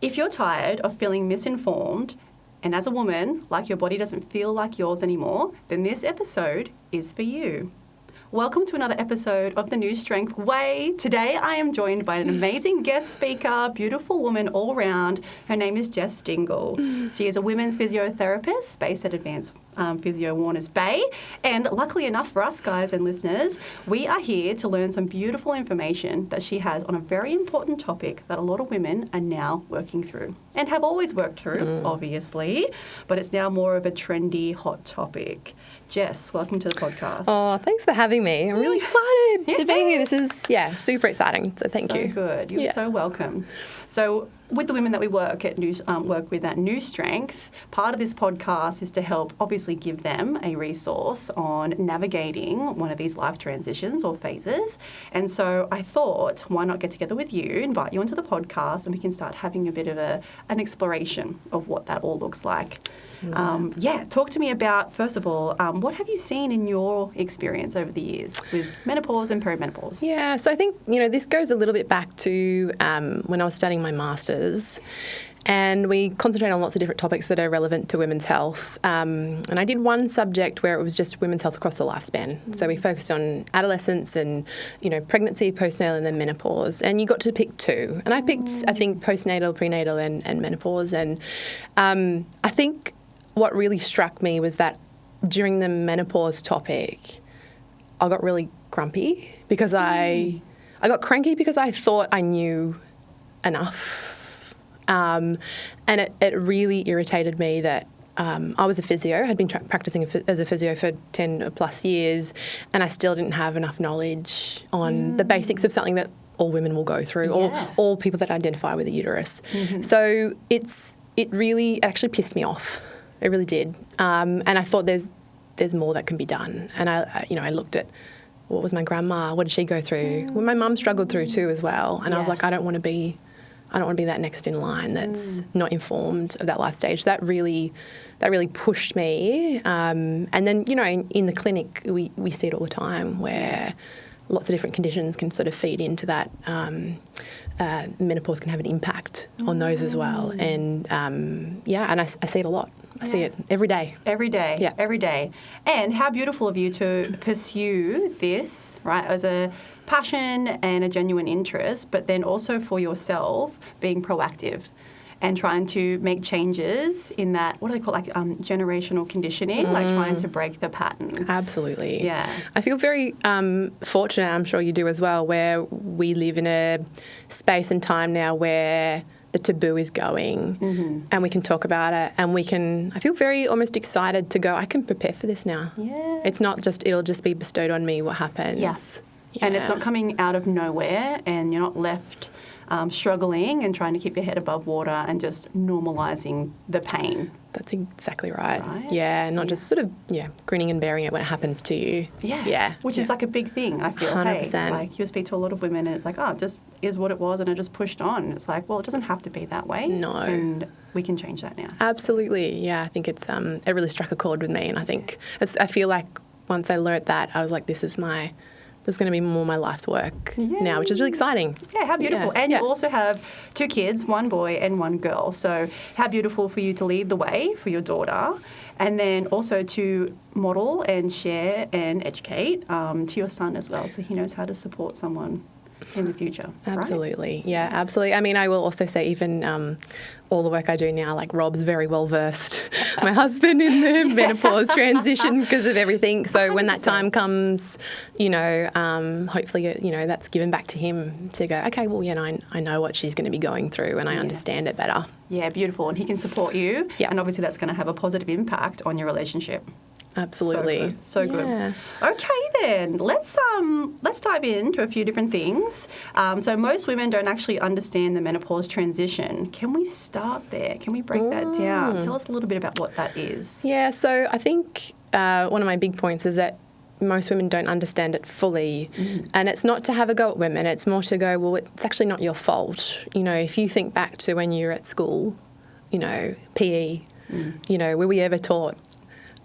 If you're tired of feeling misinformed, and as a woman, like your body doesn't feel like yours anymore, then this episode is for you. Welcome to another episode of the Newstrength Way. Today I am joined by an amazing guest speaker, beautiful woman all round. Her name is Jess Dingle. She is a women's physiotherapist based at Advanced Physio Warners Bay. And luckily enough for us guys and listeners, we are here to learn some beautiful information that she has on a very important topic that a lot of women are now working through and have always worked through, obviously, but it's now more of a trendy, hot topic. Jess, welcome to the podcast. Oh, thanks for having me. I'm really excited to be here. This is, super exciting. So thank you. So good. You're so welcome. So with the women that we work with at Newstrength, part of this podcast is to help obviously give them a resource on navigating one of these life transitions or phases. And so I thought, why not get together with you, invite you onto the podcast, and we can start having a bit of an exploration of what that all looks like. Talk to me about, first of all, what have you seen in your experience over the years with menopause and perimenopause? Yeah, so I think, this goes a little bit back to when I was studying my master's, and we concentrate on lots of different topics that are relevant to women's health. And I did one subject where it was just women's health across the lifespan. So we focused on adolescence and, pregnancy, postnatal, and then menopause. And you got to pick two. And I picked, I think, postnatal, prenatal, and menopause. And I think what really struck me was that during the menopause topic, I got really grumpy because I got cranky because I thought I knew enough. And it really irritated me that I was a physio, had been practicing as a physio for 10 plus years, and I still didn't have enough knowledge on the basics of something that all women will go through, or all people that identify with a uterus. So it actually pissed me off. It really did. And I thought there's more that can be done. And I looked at what was my grandma, what did she go through? Well, my mum struggled through too as well. And I was like, I don't want to be that next in line that's not informed of that life stage. That really pushed me. And then, in the clinic, we see it all the time where lots of different conditions can sort of feed into that. Menopause can have an impact on those as well. And, and I see it a lot. I see it every day. Every day. Yeah. Every day. And how beautiful of you to pursue this, right, as a passion and a genuine interest, but then also for yourself being proactive and trying to make changes in that, what do they call it, generational conditioning, like trying to break the pattern. Absolutely. Yeah. I feel very fortunate, I'm sure you do as well, where we live in a space and time now where the taboo is going and we can talk about it and I feel very almost excited to go, I can prepare for this now. Yes. It's not just, it'll just be bestowed on me what happens. Yes. Yeah. And it's not coming out of nowhere and you're not left struggling and trying to keep your head above water and just normalising the pain. That's exactly right. Yeah, not just sort of, grinning and bearing it when it happens to you. Yeah. Which is like a big thing, I feel. 100%. Hey, like you speak to a lot of women and it's like, it just is what it was and I just pushed on. It's like, well, it doesn't have to be that way. No. And we can change that now. Absolutely. So. Yeah, I think it's it really struck a chord with me and I think I feel like once I learnt that, I was like, this is there's going to be more my life's work now, which is really exciting. Yeah, how beautiful. And you also have 2 kids, 1 boy and 1 girl. So how beautiful for you to lead the way for your daughter and then also to model and share and educate to your son as well so he knows how to support someone in the future. Absolutely. Right? Yeah, absolutely. I mean, I will also say even all the work I do now, like Rob's very well versed, my husband, in the menopause transition because of everything. So 100%. When that time comes, hopefully, that's given back to him to go, okay, well, I know what she's going to be going through and I understand it better. Yeah, beautiful. And he can support you. Yeah. And obviously that's going to have a positive impact on your relationship. Absolutely. So good. Yeah. Okay then, let's dive into a few different things. So most women don't actually understand the menopause transition. Can we start there? Can we break that down? Tell us a little bit about what that is. Yeah, so I think one of my big points is that most women don't understand it fully. And it's not to have a go at women, it's more to go, well, it's actually not your fault. If you think back to when you were at school, PE, were we ever taught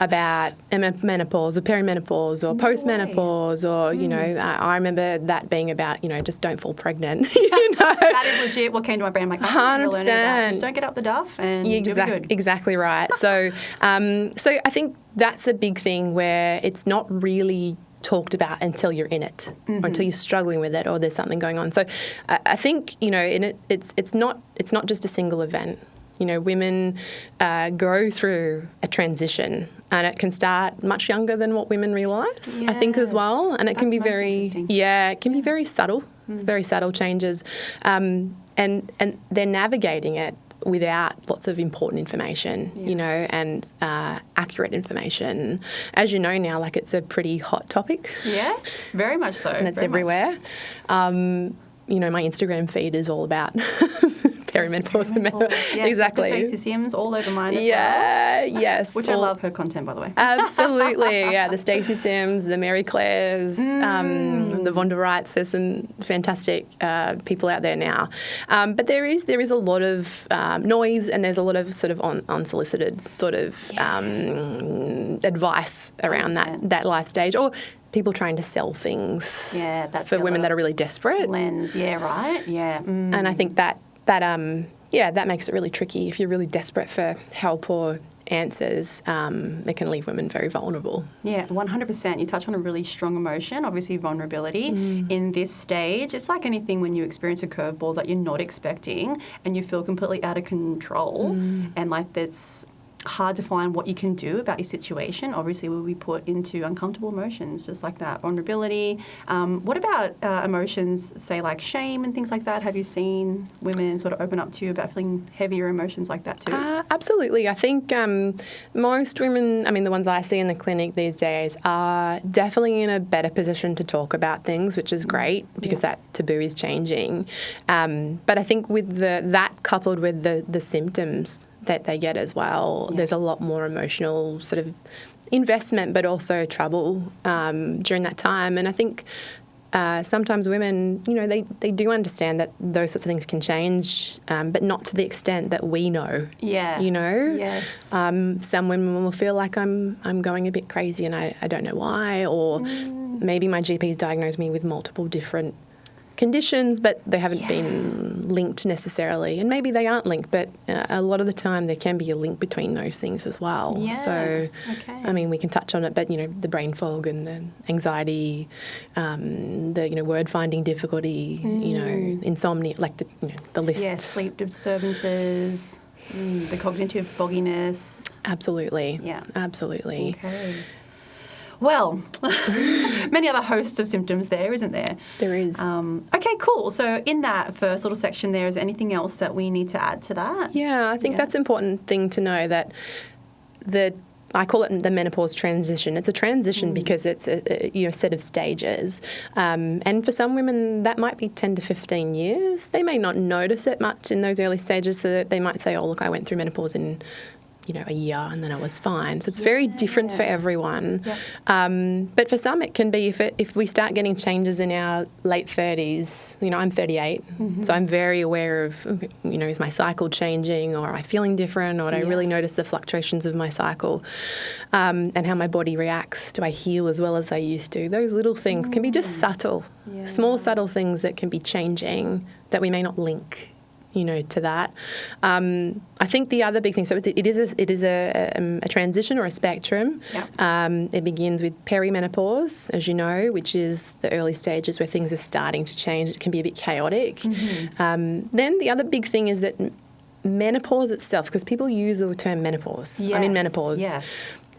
about menopause or perimenopause or postmenopause or, you know, I remember that being about, you know, just don't fall pregnant. You know? That is legit what came to my brain. I'm like, 100%. Just don't get up the duff and you'll be good. Exactly right. So I think that's a big thing where it's not really talked about until you're in it or until you're struggling with it or there's something going on. So I think, you know, in it, it's not just a single event. You know, women go through a transition and it can start much younger than what women realise, I think, as well. And it can be it can be very subtle, very subtle changes. And they're navigating it without lots of important information, you know, and accurate information. As you know now, like, it's a pretty hot topic. Yes, very much so. And it's everywhere. You know, my Instagram feed is all about perimenopause. Yeah, exactly. Stacey Sims all over mine as well. Yes. Which I love her content, by the way. Absolutely, yeah. The Stacey Sims, the Mary Claires, the Vonda Wrights. There's some fantastic people out there now. But there is a lot of noise, and there's a lot of sort of unsolicited sort of advice around that life stage, or people trying to sell things for women that are really desperate. Lens, right? Yeah. And I think that makes it really tricky. If you're really desperate for help or answers, it can leave women very vulnerable. Yeah, 100%. You touch on a really strong emotion, obviously vulnerability. In this stage, it's like anything when you experience a curveball that you're not expecting and you feel completely out of control and like that's hard to find what you can do about your situation. Obviously, we'll be put into uncomfortable emotions, just like that. Vulnerability. What about emotions, say like shame and things like that? Have you seen women sort of open up to you about feeling heavier emotions like that too? Absolutely. I think most women, I mean, the ones I see in the clinic these days are definitely in a better position to talk about things, which is great because that taboo is changing. But I think with that coupled with the symptoms that they get as well, there's a lot more emotional sort of investment, but also trouble during that time. And I think sometimes women, you know, they do understand that those sorts of things can change, but not to the extent that we know. Yeah. You know? Yes. Some women will feel like I'm going a bit crazy and I don't know why, or maybe my GP's diagnosed me with multiple different conditions, but they haven't been linked necessarily. And maybe they aren't linked, but a lot of the time there can be a link between those things as well. Yeah. So, I mean, we can touch on it, but, you know, the brain fog and the anxiety, the, you know, word finding difficulty, you know, insomnia, like the list. Yeah, sleep disturbances, the cognitive fogginess. Absolutely. Yeah. Absolutely. Okay. Well, many other hosts of symptoms there, isn't there? There is. Okay, cool. So in that first little section there, is there anything else that we need to add to that? Yeah, I think that's an important thing to know, that I call it the menopause transition. It's a transition because it's a set of stages. And for some women, that might be 10 to 15 years. They may not notice it much in those early stages, so that they might say, oh, look, I went through menopause in a year and then I was fine. So it's very different for everyone. Yep. But for some it can be if we start getting changes in our late 30s, you know, I'm 38, so I'm very aware of, you know, is my cycle changing, or am I feeling different, or do I really notice the fluctuations of my cycle and how my body reacts? Do I heal as well as I used to? Those little things can be just subtle, small subtle things that can be changing that we may not link, you know, to that. I think the other big thing, so it is a transition or a spectrum. Yep. It begins with perimenopause, as you know, which is the early stages where things are starting to change. It can be a bit chaotic. Then the other big thing is that menopause itself, because people use the term menopause. I'm in menopause. Yes.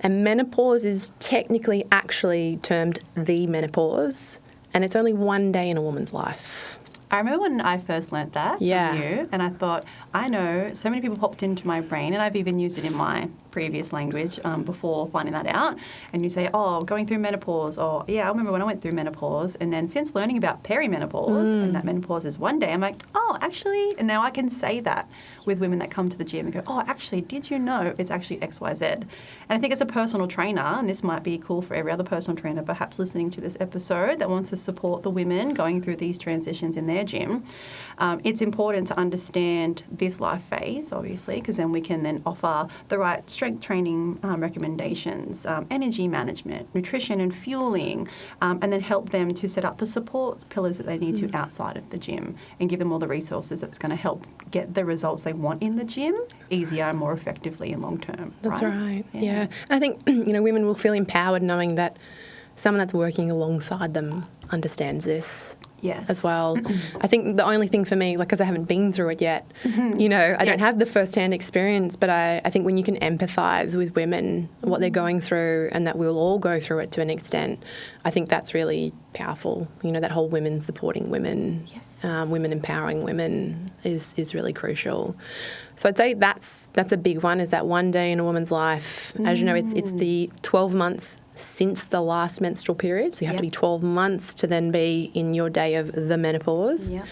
And menopause is technically actually termed the menopause, and it's only one day in a woman's life. I remember when I first learnt that from you, and I thought, I know, so many people popped into my brain, and I've even used it in my previous language before finding that out. And you say, oh, going through menopause, or, yeah, I remember when I went through menopause. And then since learning about perimenopause and that menopause is one day, I'm like, oh, actually, and now I can say that with women that come to the gym and go, oh, actually, did you know it's actually X, Y, Z? And I think as a personal trainer, and this might be cool for every other personal trainer perhaps listening to this episode that wants to support the women going through these transitions in their their gym, it's important to understand this life phase, obviously, because then we can then offer the right strength training recommendations, energy management, nutrition and fueling, and then help them to set up the support pillars that they need to outside of the gym and give them all the resources that's going to help get the results they want in the gym easier and more effectively and long term. That's right. Yeah. And I think, women will feel empowered knowing that someone that's working alongside them understands this. Yes. As well. I think the only thing for me, because I haven't been through it yet, I don't have the first-hand experience, but I think when you can empathise with women, what they're going through, and that we'll all go through it to an extent, I think that's really powerful. That whole women supporting women, women empowering women is really crucial. So I'd say that's a big one, is that one day in a woman's life. As you know, it's the 12 months since the last menstrual period. So you have to be 12 months to then be in your day of the menopause. Yep.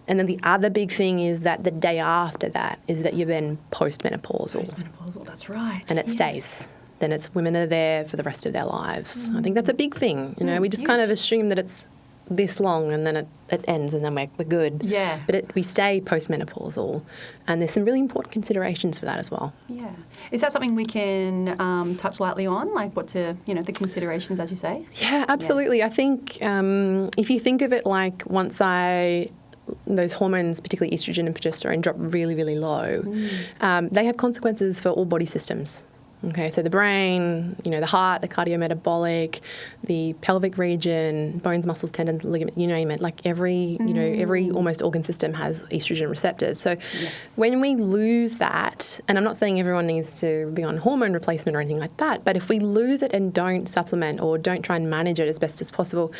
And then the other big thing is that the day after that is that you're then postmenopausal. Postmenopausal, that's right. And it stays. Then it's women are there for the rest of their lives. I think that's a big thing. We just kind of assume that it's this long and then it ends and then we're good. Yeah. But we stay postmenopausal, and there's some really important considerations for that as well. Yeah. Is that something we can touch lightly on, like what to, the considerations, as you say? Yeah, absolutely. Yeah. I think if you think of it like once those hormones, particularly estrogen and progesterone, drop really, really low, they have consequences for all body systems. Okay, so the brain, the heart, the cardiometabolic, the pelvic region, bones, muscles, tendons, ligaments, you name it. Like every almost organ system has estrogen receptors. So when we lose that, and I'm not saying everyone needs to be on hormone replacement or anything like that, but if we lose it and don't supplement or don't try and manage it as best as possible,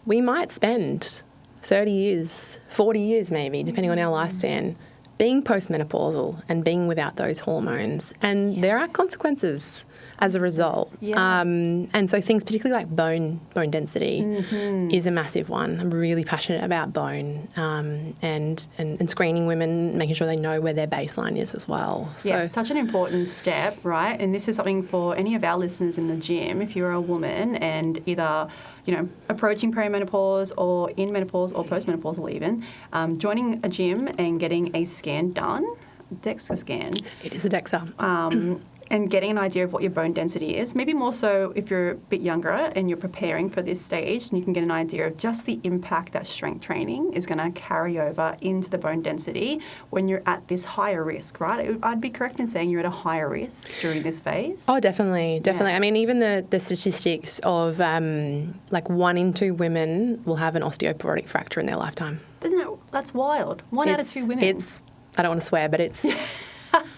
we might spend 30 years, 40 years maybe, depending on our lifespan, being postmenopausal and being without those hormones. And there are consequences as a result. Yeah. And so things particularly like bone density is a massive one. I'm really passionate about bone and screening women, making sure they know where their baseline is as well. So, it's such an important step, right? And this is something for any of our listeners in the gym. If you're a woman and either approaching perimenopause or in menopause or postmenopausal even, joining a gym and getting a scan done, DEXA scan. It is a DEXA. And getting an idea of what your bone density is. Maybe more so if you're a bit younger and you're preparing for this stage, and you can get an idea of just the impact that strength training is going to carry over into the bone density when you're at this higher risk, right? I'd be correct in saying you're at a higher risk during this phase. Oh, definitely. Yeah. I mean, even the statistics of like 1 in 2 women will have an osteoporotic fracture in their lifetime. That's wild. One out of 2 women. I don't want to swear, but it's...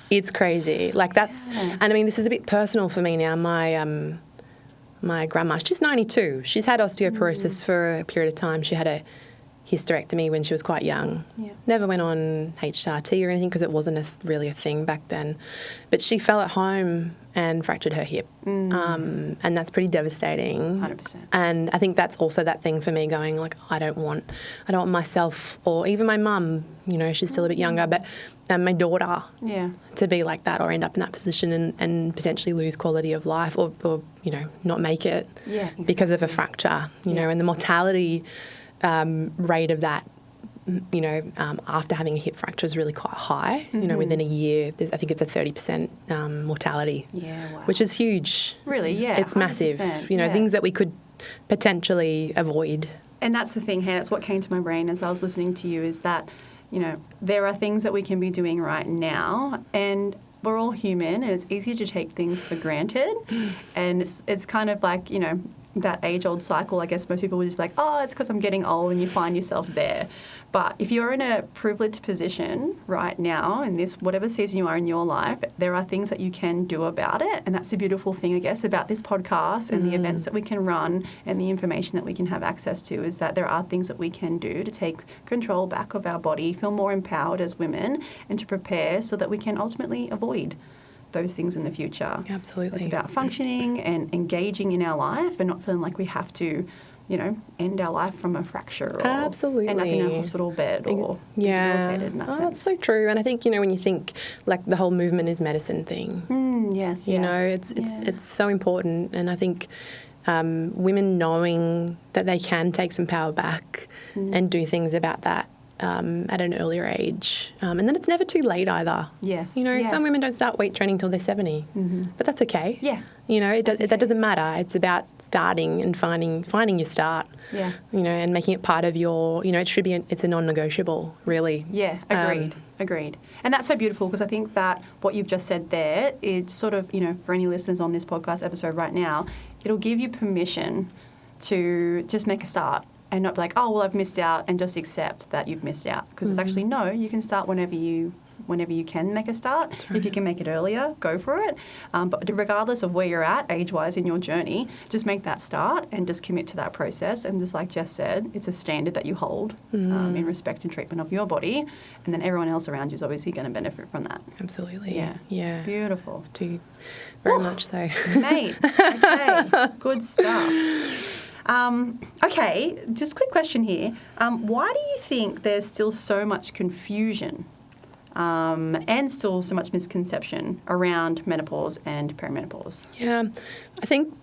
It's crazy. Like that's, and I mean, this is a bit personal for me now. My grandma, she's 92. She's had osteoporosis for a period of time. She had a hysterectomy when she was quite young. Yeah. Never went on HRT or anything because it wasn't really a thing back then. But she fell at home and fractured her hip. And that's pretty devastating. 100%. And I think that's also that thing for me going like, I don't want myself or even my mum, she's still a bit younger, but my daughter to be like that or end up in that position and potentially lose quality of life or not make it because of a fracture, and the mortality rate of that, after having a hip fracture is really quite high. Within a year, I think it's a 30% mortality, which is huge. Really, yeah. It's massive. Things that we could potentially avoid. And that's the thing, hey, that's what came to my brain as I was listening to you is that, there are things that we can be doing right now and we're all human and it's easy to take things for granted. And it's kind of like, that age-old cycle, I guess most people would just be like, oh, it's because I'm getting old, and you find yourself there. But if you're in a privileged position right now in this, whatever season you are in your life, there are things that you can do about it. And that's the beautiful thing, I guess, about this podcast and the events that we can run and the information that we can have access to is that there are things that we can do to take control back of our body, feel more empowered as women, and to prepare so that we can ultimately avoid those things in the future. Absolutely. It's about functioning and engaging in our life and not feeling like we have to, end our life from a fracture or Absolutely. end up in a hospital bed or debilitated in that sense. That's so true. And I think, when you think like the whole movement is medicine thing. Yes. It's so important. And I think women knowing that they can take some power back and do things about that at an earlier age. And then it's never too late either. Yes. You know, Yeah. some women don't start weight training till they're 70, but that's okay. Yeah. You know, that doesn't matter. It's about starting and finding your start. Yeah. You know, and making it part of your, you know, it's a non-negotiable, really. Yeah, agreed. And that's so beautiful, because I think that what you've just said there, it's sort of, you know, for any listeners on this podcast episode right now, it'll give you permission to just make a start and not be like, oh, well, I've missed out, and just accept that you've missed out. Because it's actually, no, you can start whenever you can make a start. Right. If you can make it earlier, go for it. But regardless of where you're at age-wise in your journey, just make that start and just commit to that process. And just like Jess said, it's a standard that you hold in respect and treatment of your body. And then everyone else around you is obviously going to benefit from that. Absolutely. Yeah. Yeah. Beautiful. Very much so. Mate, okay, good stuff. Okay, just a quick question here. Why do you think there's still so much confusion and still so much misconception around menopause and perimenopause? Yeah, I think,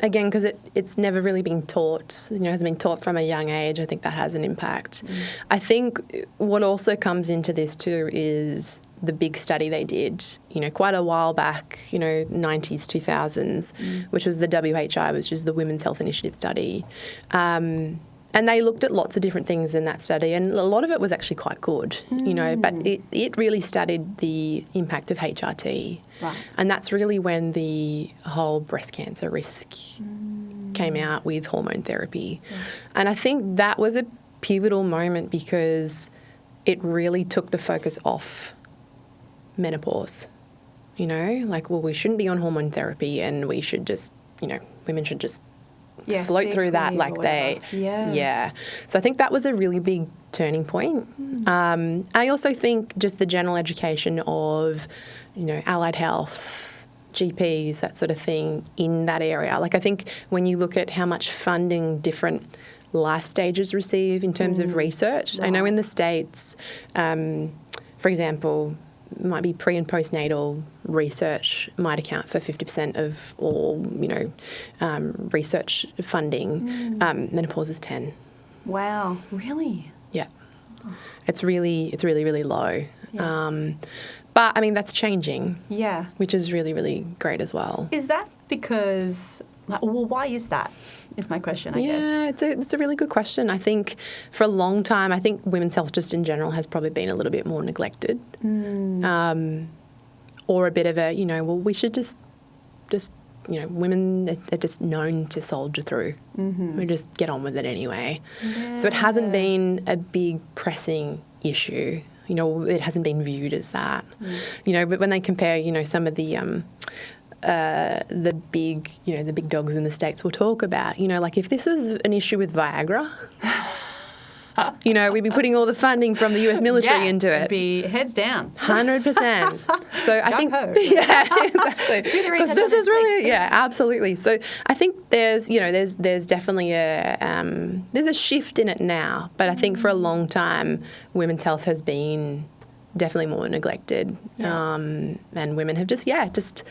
again, because it's never really been taught, you know, hasn't been taught from a young age. I think that has an impact. I think what also comes into this too is the big study they did, you know, quite a while back, you know, 90s, 2000s, which was the WHI, which is the Women's Health Initiative study. And they looked at lots of different things in that study, and a lot of it was actually quite good, you know, but it really studied the impact of HRT. Right. And that's really when the whole breast cancer risk came out with hormone therapy. Right. And I think that was a pivotal moment, because it really took the focus off menopause. You know, like, well, we shouldn't be on hormone therapy, and we should just, you know, women should just float through that like they. Yeah. So I think that was a really big turning point. I also think just the general education of, you know, allied health, GPs, that sort of thing in that area. Like, I think when you look at how much funding different life stages receive in terms of research, I know in the States, for example, might be pre and postnatal research might account for 50% of all, you know, research funding. Menopause is 10. Wow, really? Yeah. It's really low. Yeah. But, I mean, that's changing. Yeah. Which is really, really great as well. Is that because, well, why is that, is my question, I guess. Yeah, it's a really good question. I think for a long time, I think women's health just in general has probably been a little bit more neglected. Or a bit of a, you know, well, we should just you know, women are just known to soldier through. We just get on with it anyway. Yeah. So it hasn't been a big pressing issue. You know, it hasn't been viewed as that. You know, but when they compare, you know, some of the big dogs in the States will talk about, you know, like, if this was an issue with Viagra, you know, we'd be putting all the funding from the US military into it. It'd be heads down. 100%. So I think, yeah, exactly. Do the research. This is really, yeah, absolutely. So I think there's definitely there's a shift in it now, but I think for a long time, women's health has been definitely more neglected, and women have just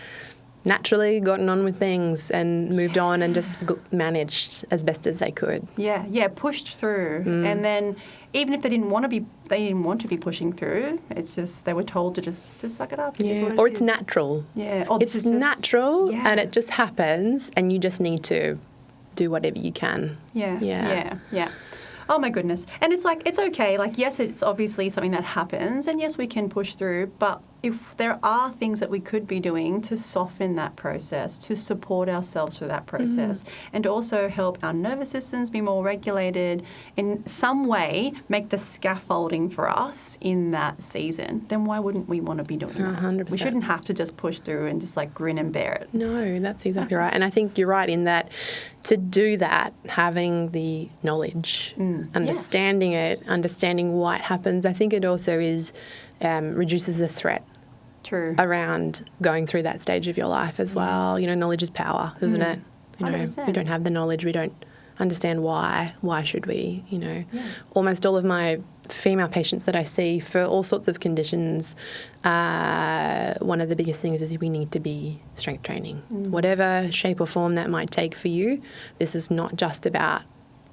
naturally gotten on with things and moved on and just managed as best as they could. Yeah, pushed through. And then even if they didn't want to be pushing through, it's just they were told to just suck it up. Yeah. Or it's natural. Yeah. It's natural and it just happens, and you just need to do whatever you can. Yeah. Oh my goodness. And it's like, it's okay. Like, yes, it's obviously something that happens, and yes, we can push through, but if there are things that we could be doing to soften that process, to support ourselves through that process, and to also help our nervous systems be more regulated, in some way make the scaffolding for us in that season, then why wouldn't we want to be doing that? 100%. We shouldn't have to just push through and just like grin and bear it. No, that's exactly right. And I think you're right in that to do that, having the knowledge, understanding it, understanding why it happens, I think it also is reduces the threat. True. Around going through that stage of your life as well. You know, knowledge is power, isn't it? You know, 100%. we don't have the knowledge, we don't understand why. Why should we? You know, almost all of my female patients that I see for all sorts of conditions, one of the biggest things is we need to be strength training. Whatever shape or form that might take for you, this is not just about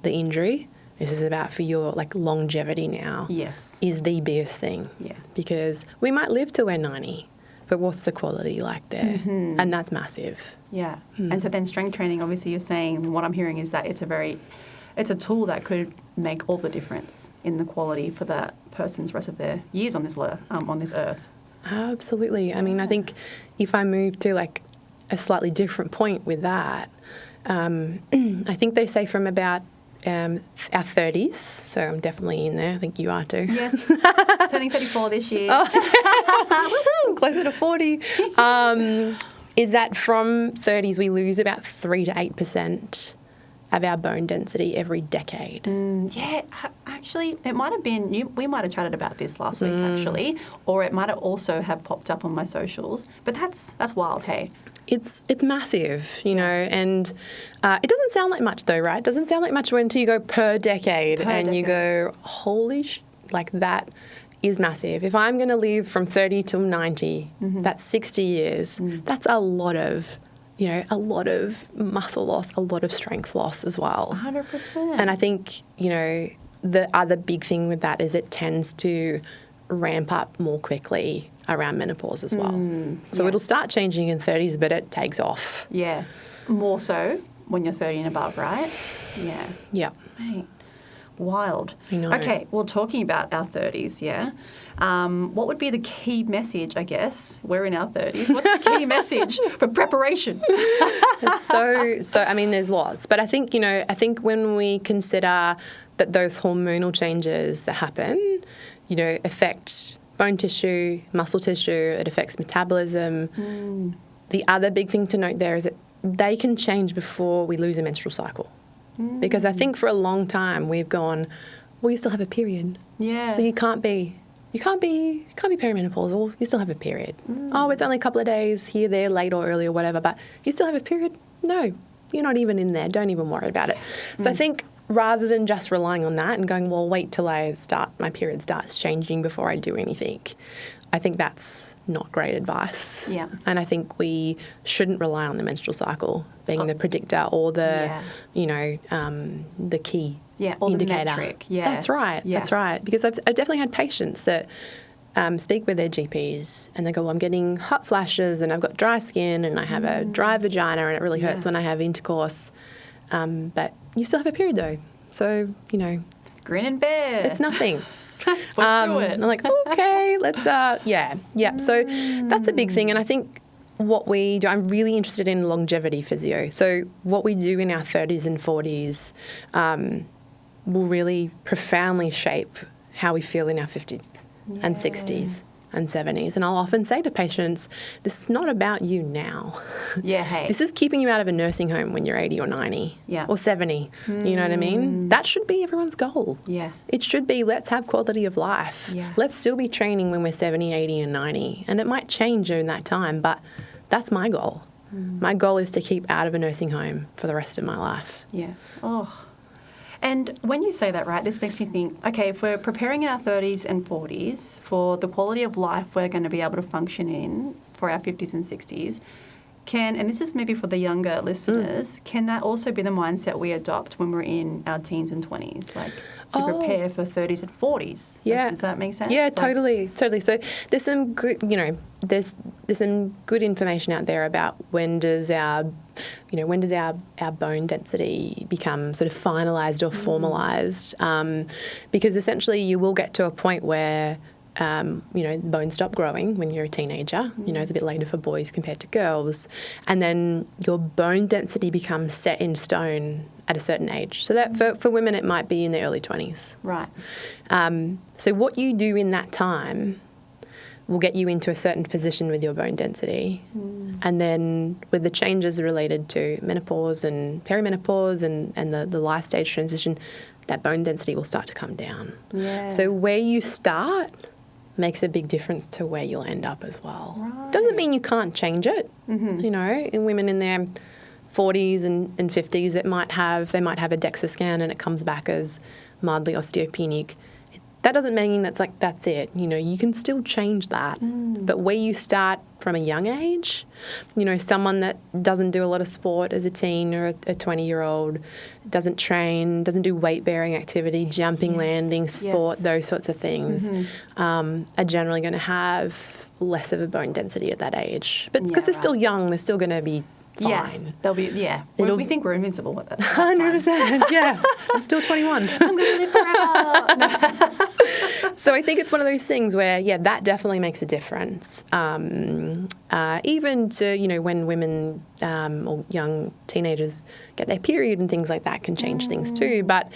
the injury. This is about for your like longevity now. Yes. Is the biggest thing. Yeah. Because we might live till we're 90, but what's the quality like there? And that's massive. Yeah. And so then strength training, obviously you're saying, what I'm hearing is that it's a tool that could make all the difference in the quality for that person's rest of their years on this earth. Absolutely. I mean, I think if I move to like a slightly different point with that, I think they say from about our 30s, so I'm definitely in there. I think you are too. Yes. Turning 34 this year. Woohoo, closer to 40. Is that from 30s we lose about 3 to 8% of our bone density every decade. Yeah, actually, it might have been, we might have chatted about this last week, actually, or it might have also have popped up on my socials, but that's wild, hey? It's massive, you know, and it doesn't sound like much though, right? It doesn't sound like much until you go per decade you go, holy like that is massive. If I'm going to live from 30 till 90, that's 60 years. That's a lot of muscle loss, a lot of strength loss as well. 100%. And I think, you know, the other big thing with that is it tends to ramp up more quickly around menopause as well. So it'll start changing in 30s, but it takes off. Yeah. More so when you're 30 and above, right? Yeah. Yeah. Mate. Wild. I know. Okay, well, talking about our 30s, yeah. What would be the key message, I guess? We're in our 30s. What's the key message for preparation? So, I mean, there's lots. But I think, you know, when we consider that those hormonal changes that happen, you know, affect bone tissue, muscle tissue, it affects metabolism. The other big thing to note there is that they can change before we lose a menstrual cycle. Because I think for a long time we've gone, well, you still have a period. Yeah. So you can't be perimenopausal. You still have a period. Oh, it's only a couple of days here, there, late or early or whatever, but you still have a period? No, you're not even in there. Don't even worry about it. So I think rather than just relying on that and going, well, wait till my period starts changing before I do anything, I think that's not great advice. Yeah. And I think we shouldn't rely on the menstrual cycle being the predictor or the, you know, the key or indicator. the metric. Yeah. That's right. Yeah. That's right. Because I've definitely had patients that speak with their GPs and they go, well, I'm getting hot flashes and I've got dry skin and I have a dry vagina and it really hurts when I have intercourse. But you still have a period though. So, you know. Grin and bear. It's nothing. I'm like, okay, let's, So that's a big thing. And I think what we do, I'm really interested in longevity physio. So what we do in our 30s and 40s will really profoundly shape how we feel in our 50s and 60s and 70s. And I'll often say to patients, this is not about you now. Yeah, hey. This is keeping you out of a nursing home when you're 80 or 90 or 70. You know what I mean? That should be everyone's goal. Yeah. It should be, let's have quality of life. Yeah. Let's still be training when we're 70, 80 and 90. And it might change during that time, but that's my goal. My goal is to keep out of a nursing home for the rest of my life. Yeah. Oh. And when you say that, right, this makes me think, okay, if we're preparing in our 30s and 40s for the quality of life we're going to be able to function in for our 50s and 60s, and this is maybe for the younger listeners, can that also be the mindset we adopt when we're in our teens and 20s, like to prepare for 30s and 40s? Yeah. Like, does that make sense? Yeah, totally. So there's some good, you know, there's some good information out there about when does our bone density become sort of finalised or formalised, because essentially you will get to a point where bones stop growing when you're a teenager. You know, it's a bit later for boys compared to girls. And then your bone density becomes set in stone at a certain age. So that for women, it might be in the early 20s. Right. So what you do in that time will get you into a certain position with your bone density. And then with the changes related to menopause and perimenopause and the life stage transition, that bone density will start to come down. Yeah. So where you start makes a big difference to where you'll end up as well. Right. Doesn't mean you can't change it. You know, in women in their 40s and 50s, they might have a DEXA scan and it comes back as mildly osteopenic. that doesn't mean that's it. You know, you can still change that. But where you start from a young age, you know, someone that doesn't do a lot of sport as a teen or a 20-year-old, doesn't train, doesn't do weight-bearing activity, jumping, landing, sport, those sorts of things, are generally going to have less of a bone density at that age. But because they're still young, they're still going to be fine. Yeah, they'll be. Yeah, we think we're invincible at that. 100%. Yeah, I'm still 21. I'm going to live forever. So I think it's one of those things where, that definitely makes a difference. Even to, you know, when women or young teenagers get their period and things like that can change things too. But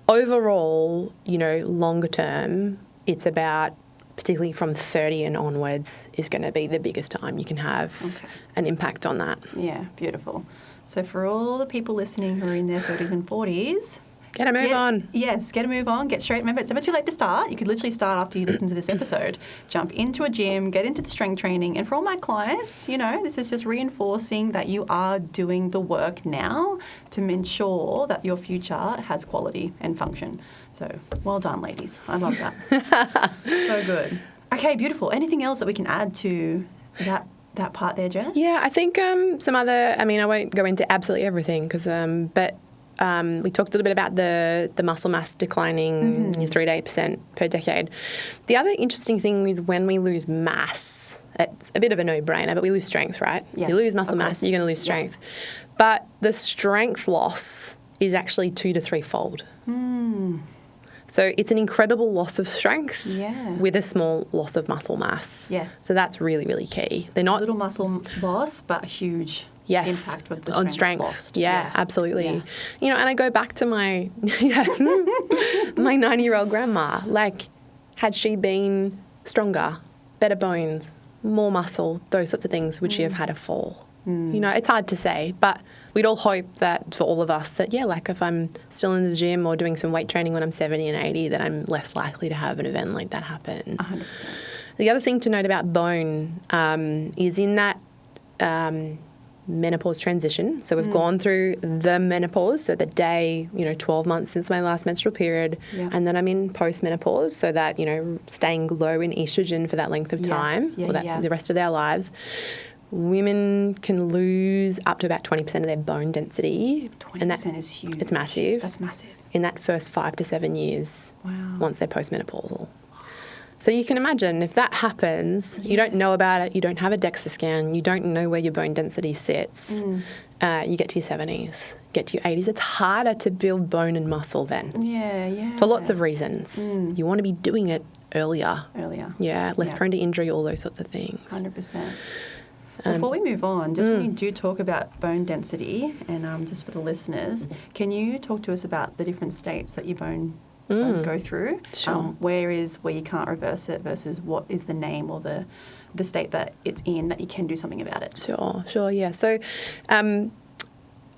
overall, you know, longer term, it's about, particularly from 30 and onwards, is going to be the biggest time you can have an impact on that. Yeah, beautiful. So for all the people listening who are in their 30s and 40s... Get a move on. Yes, get a move on. Get straight. Remember, it's never too late to start. You could literally start after you listen to this episode. Jump into a gym, get into the strength training. And for all my clients, you know, this is just reinforcing that you are doing the work now to ensure that your future has quality and function. So well done, ladies. I love that. So good. Okay, beautiful. Anything else that we can add to that part there, Jess? Yeah, I think some other, I mean, I won't go into absolutely everything because, but we talked a little bit about the muscle mass declining 3 to 8% per decade. The other interesting thing with when we lose mass, it's a bit of a no-brainer, but we lose strength, right? Yes, you lose muscle mass, you're going to lose strength. But the strength loss is actually 2 to 3-fold. So it's an incredible loss of strength with a small loss of muscle mass. Yeah. So that's really, really key. They're not little muscle loss, but a huge impact with the strength lost. Yeah, absolutely. Yeah. You know, and I go back to my my 90-year-old grandma. Like, had she been stronger, better bones, more muscle, those sorts of things, would she have had a fall? You know, it's hard to say, but we'd all hope that for all of us that, like if I'm still in the gym or doing some weight training when I'm 70 and 80, that I'm less likely to have an event like that happen. 100%. The other thing to note about bone is in that menopause transition. So we've gone through the menopause, so the day, 12 months since my last menstrual period, and then I'm in post-menopause, so that, staying low in estrogen for that length of time, the rest of their lives. Women can lose up to about 20% of their bone density. 20% and that is huge. It's massive. That's massive. In that first 5 to 7 years. Wow. Once they're postmenopausal. So you can imagine if that happens, you don't know about it, you don't have a DEXA scan, you don't know where your bone density sits, you get to your 70s, get to your 80s. It's harder to build bone and muscle then. Yeah. For lots of reasons. You want to be doing it earlier. Yeah, less prone to injury, all those sorts of things. 100%. Before we move on, just when you do talk about bone density, and just for the listeners, can you talk to us about the different states that your bones go through? Sure. Where you can't reverse it versus what is the name or the state that it's in that you can do something about it? Sure, yeah. So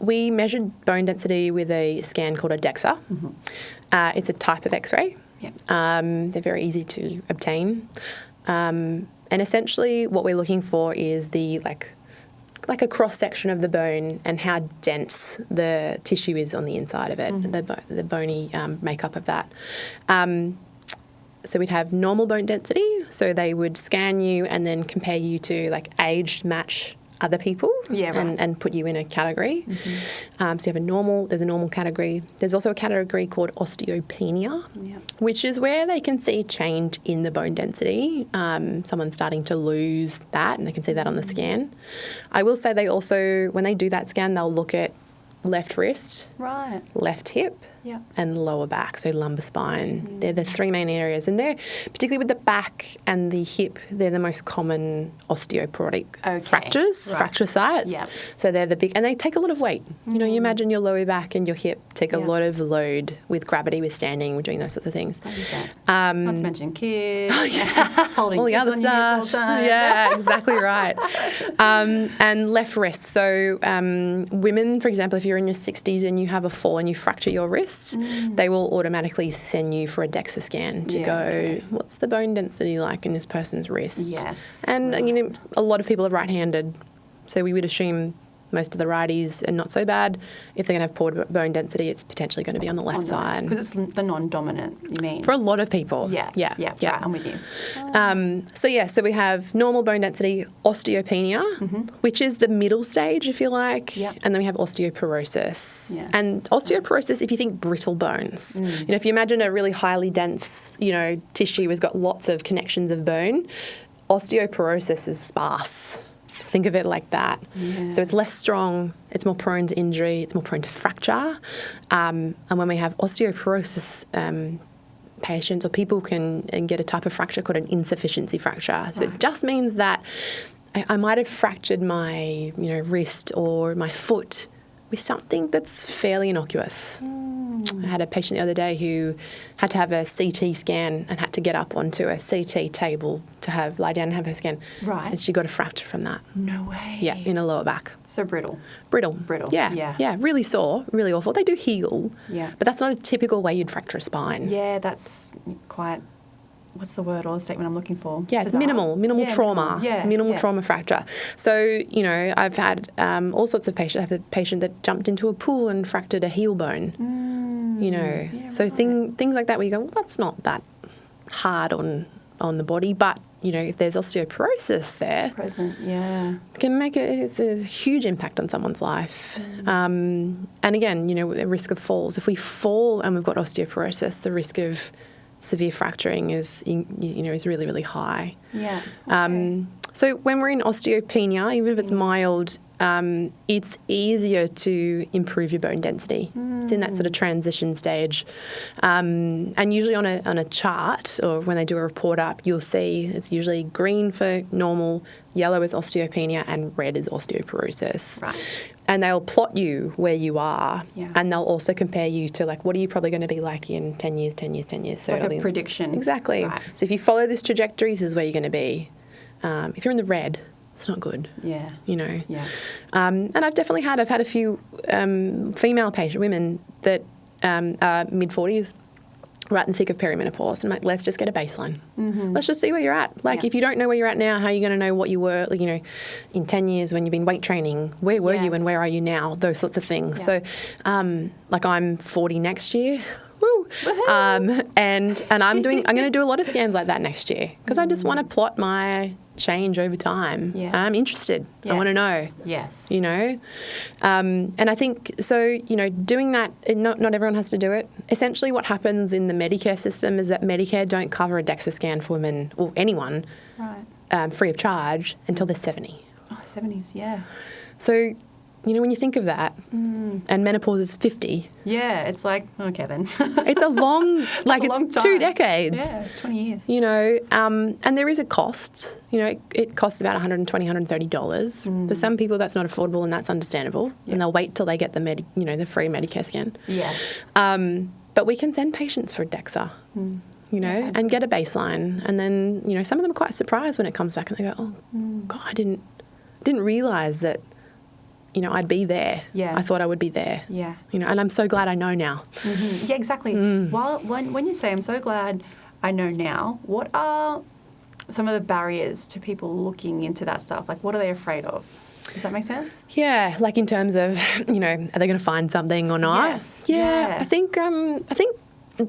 we measured bone density with a scan called a DEXA. It's a type of X-ray. Yep. They're very easy to obtain. And essentially what we're looking for is the like a cross-section of the bone and how dense the tissue is on the inside of it, the bony makeup of that. So we'd have normal bone density, so they would scan you and then compare you to age match other people and put you in a category. So you have there's a normal category. There's also a category called osteopenia, which is where they can see change in the bone density. Someone's starting to lose that, and they can see that on the scan. I will say they also, when they do that scan, they'll look at left wrist, left hip, and lower back, so lumbar spine. They're the three main areas, and they're particularly with the back and the hip. They're the most common osteoporotic fracture sites. So they're the big, and they take a lot of weight. You imagine your lower back and your hip take a lot of load with gravity, with standing, with doing those sorts of things. Not to mention kids, holding all the kids other on stuff. your hips all the time. Yeah, exactly right. And left wrist. So women, for example, if you're in your 60s and you have a fall and you fracture your wrist, they will automatically send you for a DEXA scan to go, what's the bone density like in this person's wrist? Yes. And a lot of people are right-handed, so we would assume Most of the righties are not so bad. If they're going to have poor bone density, it's potentially going to be on the left side. Because it's the non-dominant, you mean? For a lot of people. Yeah. Right, I'm with you. So we have normal bone density, osteopenia, which is the middle stage, if you like. Yep. And then we have osteoporosis. Yes. And osteoporosis, if you think brittle bones, if you imagine a really highly dense, tissue has got lots of connections of bone, osteoporosis is sparse. Think of it like that. Yeah. So it's less strong, it's more prone to injury, it's more prone to fracture. And when we have osteoporosis, patients or people can get a type of fracture called an insufficiency fracture. So it just means that I might have fractured my wrist or my foot with something that's fairly innocuous. I had a patient the other day who had to have a CT scan and had to get up onto a CT table to lie down and have her scan. Right. And she got a fracture from that. No way. Yeah, in her lower back. So brittle. Brittle. Yeah, really sore, really awful. They do heal. Yeah. But that's not a typical way you'd fracture a spine. Yeah, that's quite... What's the word or the statement I'm looking for? Yeah, it's minimal trauma. Minimal trauma fracture. So, I've had all sorts of patients. I have a patient that jumped into a pool and fractured a heel bone. So right. things like that where you go, well, that's not that hard on the body. But, if there's osteoporosis there, Present, yeah. it can make it's a huge impact on someone's life. And again, a risk of falls. If we fall and we've got osteoporosis, the risk of severe fracturing is really, really high. Yeah. Okay. So when we're in osteopenia, even if it's mild, it's easier to improve your bone density. It's in that sort of transition stage. And usually on a chart or when they do a report up, you'll see it's usually green for normal, yellow is osteopenia, and red is osteoporosis. Right. And they'll plot you where you are, Yeah. and they'll also compare you to, what are you probably going to be like in 10 years. So Like a prediction. Exactly. Right. So if you follow this trajectory, this is where you're going to be. If you're in the red, it's not good. Yeah. Yeah. And I've had a few female women that are mid-40s, right in the thick of perimenopause, and I'm like, let's just get a baseline. Let's just see where you're at. If you don't know where you're at now, how are you going to know what you were, in 10 years when you've been weight training? Where were you and where are you now? Those sorts of things. Yeah. So, I'm 40 next year. Woo! And I'm going to do a lot of scans like that next year because I just want to plot my change over time. Yeah. I'm interested. Yeah. I want to know. Yes. And I think, so, doing that, not everyone has to do it. Essentially what happens in the Medicare system is that Medicare don't cover a DEXA scan for women or anyone Right. free of charge until they're 70. Oh, 70s, yeah. So, when you think of that, and menopause is 50. Yeah, it's like, okay then. It's a long, a long it's time. 2 decades. Yeah, 20 years. And there is a cost. It costs about $120, $130. For some people, that's not affordable, and that's understandable. Yeah. And they'll wait till they get the free Medicare scan. Yeah. But we can send patients for DEXA, and get a baseline. And then, some of them are quite surprised when it comes back and they go, oh, God, I didn't realise that, I'd be there. Yeah. I thought I would be there. Yeah. And I'm so glad I know now. Mm-hmm. Yeah, exactly. When you say I'm so glad I know now, what are some of the barriers to people looking into that stuff? What are they afraid of? Does that make sense? Yeah, in terms of, are they going to find something or not? Yes. Yeah. Yeah. I think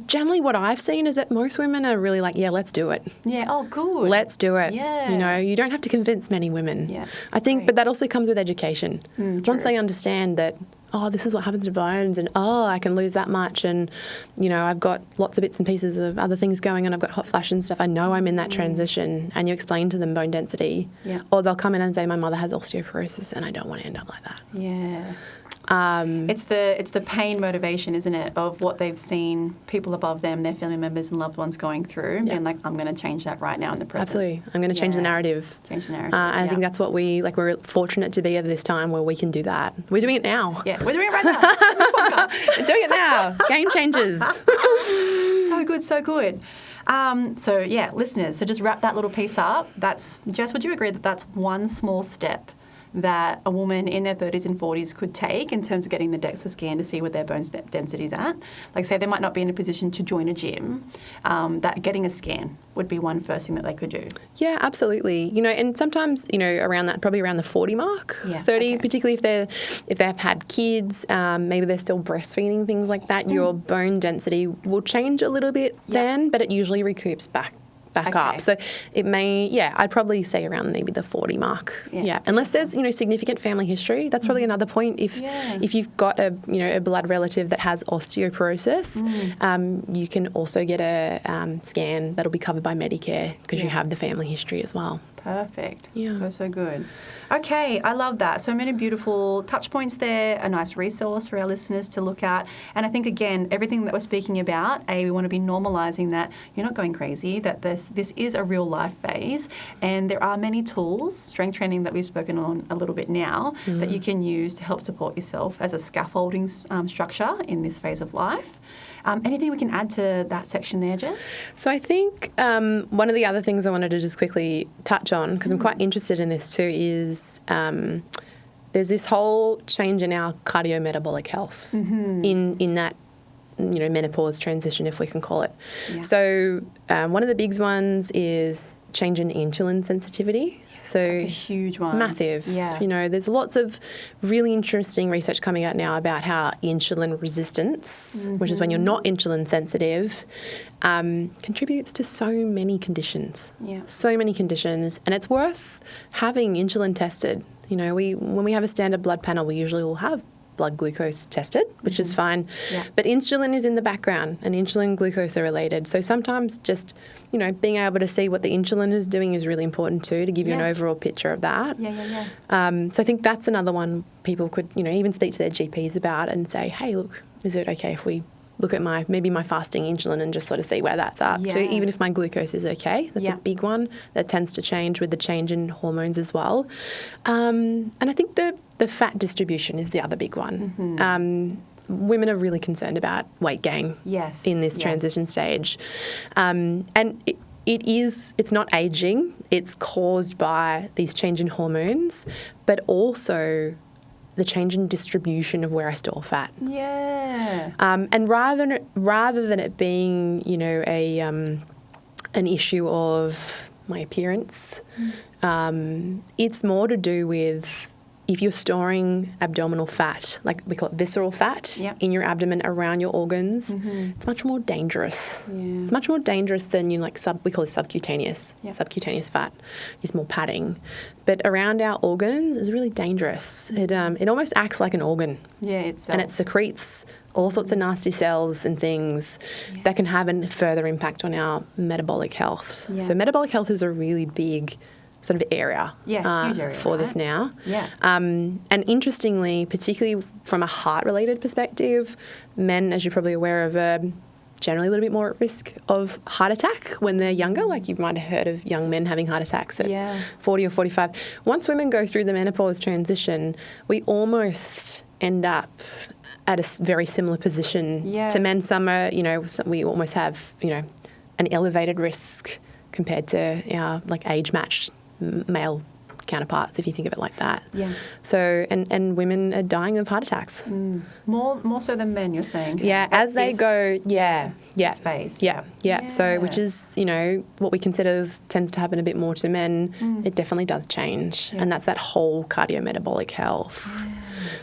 generally what I've seen is that most women are really yeah, let's do it. Yeah. Oh, good. Let's do it. Yeah. You don't have to convince many women. Yeah. I think, Great. but that also comes with education. Once True. they understand that, oh, this is what happens to bones, and I can lose that much, and I've got lots of bits and pieces of other things going on. I've got hot flash and stuff. I know I'm in that transition, and you explain to them bone density, or they'll come in and say, my mother has osteoporosis, and I don't want to end up like that. Yeah. It's the pain motivation, isn't it, of what they've seen people above them, their family members and loved ones going through, and being I'm going to change that right now in the present. Absolutely. I'm going to change the narrative. Change the narrative. I think that's what we're fortunate to be at this time where we can do that. We're doing it now. Yeah, we're doing it right now. Podcast. We're doing it now. Game changers. So good, so good. Listeners, so just wrap that little piece up. Jess, would you agree that that's one small step that a woman in their 30s and 40s could take in terms of getting the DEXA scan to see where their bone density is at? Like, say they might not be in a position to join a gym, that getting a scan would be one first thing that they could do. Yeah, absolutely. And sometimes, probably around the 40 mark, 30, particularly if they've had kids, maybe they're still breastfeeding, things like that, your bone density will change a little bit then, but it usually recoups back up. So it may, I'd probably say around maybe the 40 mark. Yeah. Unless there's, significant family history. That's probably another point. If you've got a blood relative that has osteoporosis, you can also get a scan that'll be covered by Medicare because you have the family history as well. Perfect. Yeah. So good. Okay, I love that. So many beautiful touch points there, a nice resource for our listeners to look at. And I think, again, everything that we're speaking about, we want to be normalising that you're not going crazy, that this is a real life phase. And there are many tools, strength training that we've spoken on a little bit now, that you can use to help support yourself as a scaffolding structure in this phase of life. Anything we can add to that section there, Jess? So I think one of the other things I wanted to just quickly touch on, because I'm quite interested in this too, is there's this whole change in our cardiometabolic health in that menopause transition, if we can call it. Yeah. So one of the big ones is change in insulin sensitivity. So that's a huge one. Massive. Yeah. There's lots of really interesting research coming out now about how insulin resistance, which is when you're not insulin sensitive, contributes to so many conditions. Yeah. So many conditions. And it's worth having insulin tested. When we have a standard blood panel, we usually will have blood glucose tested, which is fine. Yeah. But insulin is in the background, and insulin and glucose are related. So sometimes just, being able to see what the insulin is doing is really important too, to give you an overall picture of that. So I think that's another one people could, even speak to their GPs about and say, hey, look, is it okay if we look at my fasting insulin and just sort of see where that's up to, even if my glucose is okay. That's a big one that tends to change with the change in hormones as well. And I think the fat distribution is the other big one. Women are really concerned about weight gain in this transition stage. And it's not aging, it's caused by these change in hormones, but also the change in distribution of where I store fat. Yeah. And rather than it being, an issue of my appearance, it's more to do with if you're storing abdominal fat, like we call it visceral fat, in your abdomen around your organs, it's much more dangerous. Yeah. It's much more dangerous than we call it subcutaneous. Yeah. Subcutaneous fat is more padding. But around our organs is really dangerous. It almost acts like an organ. Yeah, and it secretes all sorts of nasty cells and things that can have a further impact on our metabolic health. Yeah. So metabolic health is a really big sort of area, huge area for this now. Yeah. And interestingly, particularly from a heart-related perspective, men, as you're probably aware of, are generally a little bit more at risk of heart attack when they're younger. Like you might have heard of young men having heart attacks at 40 or 45. Once women go through the menopause transition, we almost end up at a very similar position to men. Some are, we almost have, an elevated risk compared to our age-matched male counterparts, if you think of it like that. Yeah. So, and women are dying of heart attacks. More so than men, you're saying? Yeah, as they go, this phase. Yeah. So, which is, what we consider tends to happen a bit more to men. It definitely does change. Yeah. And that's that whole cardiometabolic health. Yeah.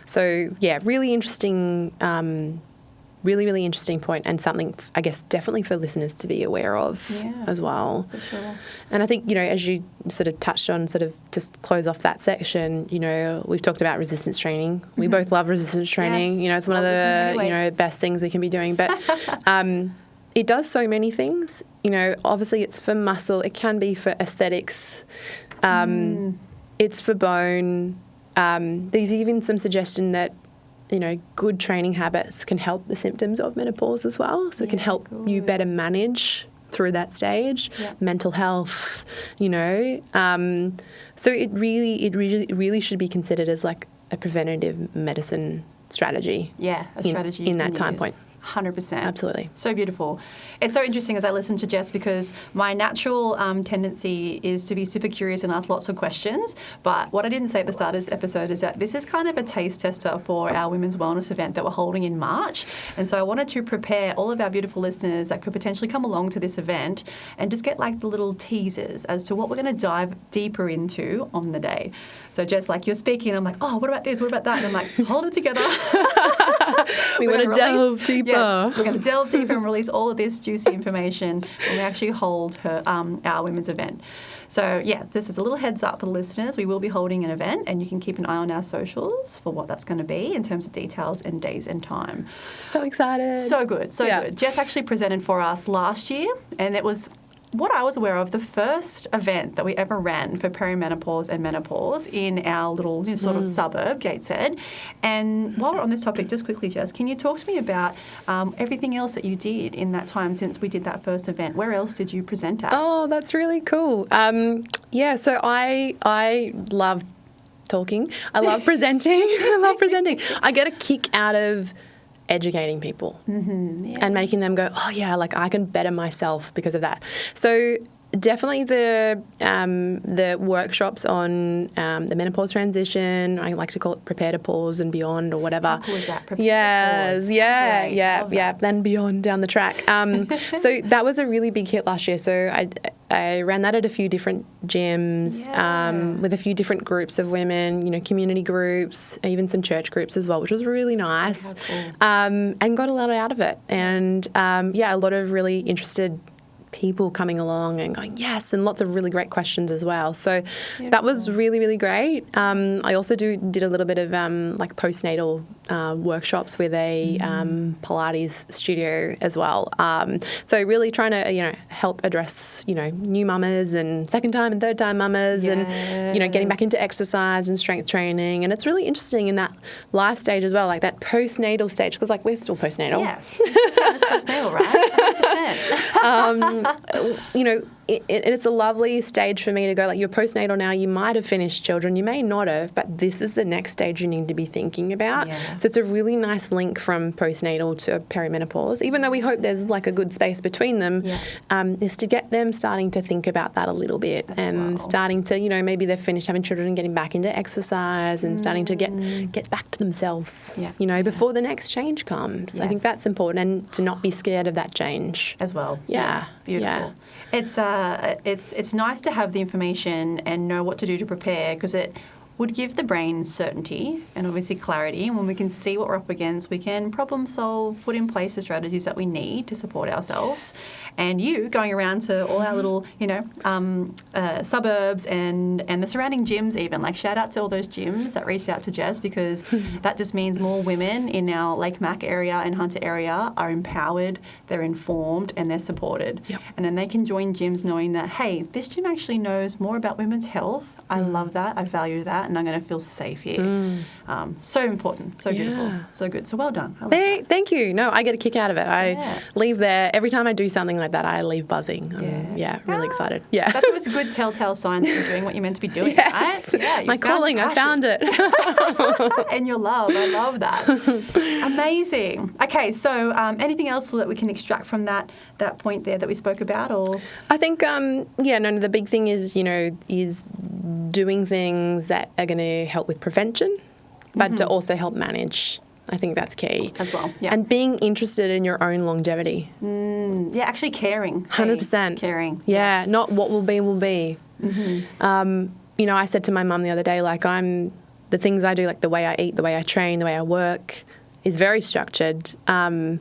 So, really interesting, really interesting point, and something, I guess, definitely for listeners to be aware of as well. For sure. And I think, as you sort of touched on, sort of just close off that section, we've talked about resistance training. We both love resistance training. Yes. It's one of the, best things we can be doing. But it does so many things. Obviously it's for muscle. It can be for aesthetics. It's for bone. There's even some suggestion that good training habits can help the symptoms of menopause as well. So it can help you better manage through that stage, mental health, So it really should be considered as like a preventative medicine strategy. Yeah, a strategy in that time point. 100%. Absolutely. So beautiful. It's so interesting as I listen to Jess because my natural tendency is to be super curious and ask lots of questions. But what I didn't say at the start of this episode is that this is kind of a taste tester for our Women's Wellness event that we're holding in March. And so I wanted to prepare all of our beautiful listeners that could potentially come along to this event and just get like the little teasers as to what we're going to dive deeper into on the day. So Jess, like you're speaking, and I'm like, oh, what about this? What about that? And I'm like, hold it together. We want to delve deeper. Yes, we're going to delve deeper and release all of this juicy information when we actually hold our women's event. So, yeah, this is a little heads up for the listeners. We will be holding an event, and you can keep an eye on our socials for what that's going to be in terms of details and days and time. So excited. So good, so good. Jess actually presented for us last year, and it was what I was aware of, the first event that we ever ran for perimenopause and menopause in our little sort of suburb, Gateshead. And while we're on this topic, just quickly, Jess, can you talk to me about everything else that you did in that time since we did that first event? Where else did you present at? Oh, that's really cool. So I love talking. I love presenting. I get a kick out of educating people and making them go, oh yeah, like I can better myself because of that. So definitely the workshops on the menopause transition, I like to call it prepare to pause and beyond or whatever. How cool is that? Prepare yes, to pause. yeah, then beyond down the track. So that was a really big hit last year. So I ran that at a few different gyms with a few different groups of women, community groups, even some church groups as well, which was really nice. Cool. And got a lot out of it. And a lot of really interested people coming along and going, yes, and lots of really great questions as well. So that was really, really great. I also did a little bit of like postnatal workshops with a Pilates studio as well. So really trying to, help address, new mamas and second time and third time mamas and, getting back into exercise and strength training. And it's really interesting in that life stage as well, like that postnatal stage, because like we're still postnatal. Yes, it's postnatal, right? 100%. It's a lovely stage for me to go, like, you're postnatal now, you might have finished children, you may not have, but this is the next stage you need to be thinking about. Yeah. So it's a really nice link from postnatal to perimenopause, even though we hope there's like a good space between them, is to get them starting to think about that a little bit starting to, maybe they've finished having children and getting back into exercise and starting to get back to themselves, before the next change comes. Yes. I think that's important, and to not be scared of that change. As well. Yeah. Beautiful. Yeah. It's nice to have the information and know what to do to prepare, because it would give the brain certainty and obviously clarity. And when we can see what we're up against, we can problem solve, put in place the strategies that we need to support ourselves. And you going around to all our little, suburbs and the surrounding gyms even, like shout out to all those gyms that reached out to Jess, because that just means more women in our Lake Mac area and Hunter area are empowered, they're informed, and they're supported. Yep. And then they can join gyms knowing that, hey, this gym actually knows more about women's health. I love that. I value that. And I'm going to feel safe here. So important, so beautiful, so good. So well done. Thank you. No, I get a kick out of it. I leave there, every time I do something like that, I leave buzzing. Really excited. Yeah. That's always a good telltale sign that you're doing what you're meant to be doing, right? Yeah, my calling, I found it. And your love, I love that. Amazing. Okay, so anything else that we can extract from that point there that we spoke about? Or I think, the big thing is, is doing things that are going to help with prevention, but to also help manage. I think that's key. As well, yeah. And being interested in your own longevity. Actually caring. 100%. Caring. Yeah, yes. Not what will be, will be. I said to my mum the other day, like, the things I do, like the way I eat, the way I train, the way I work is very structured. And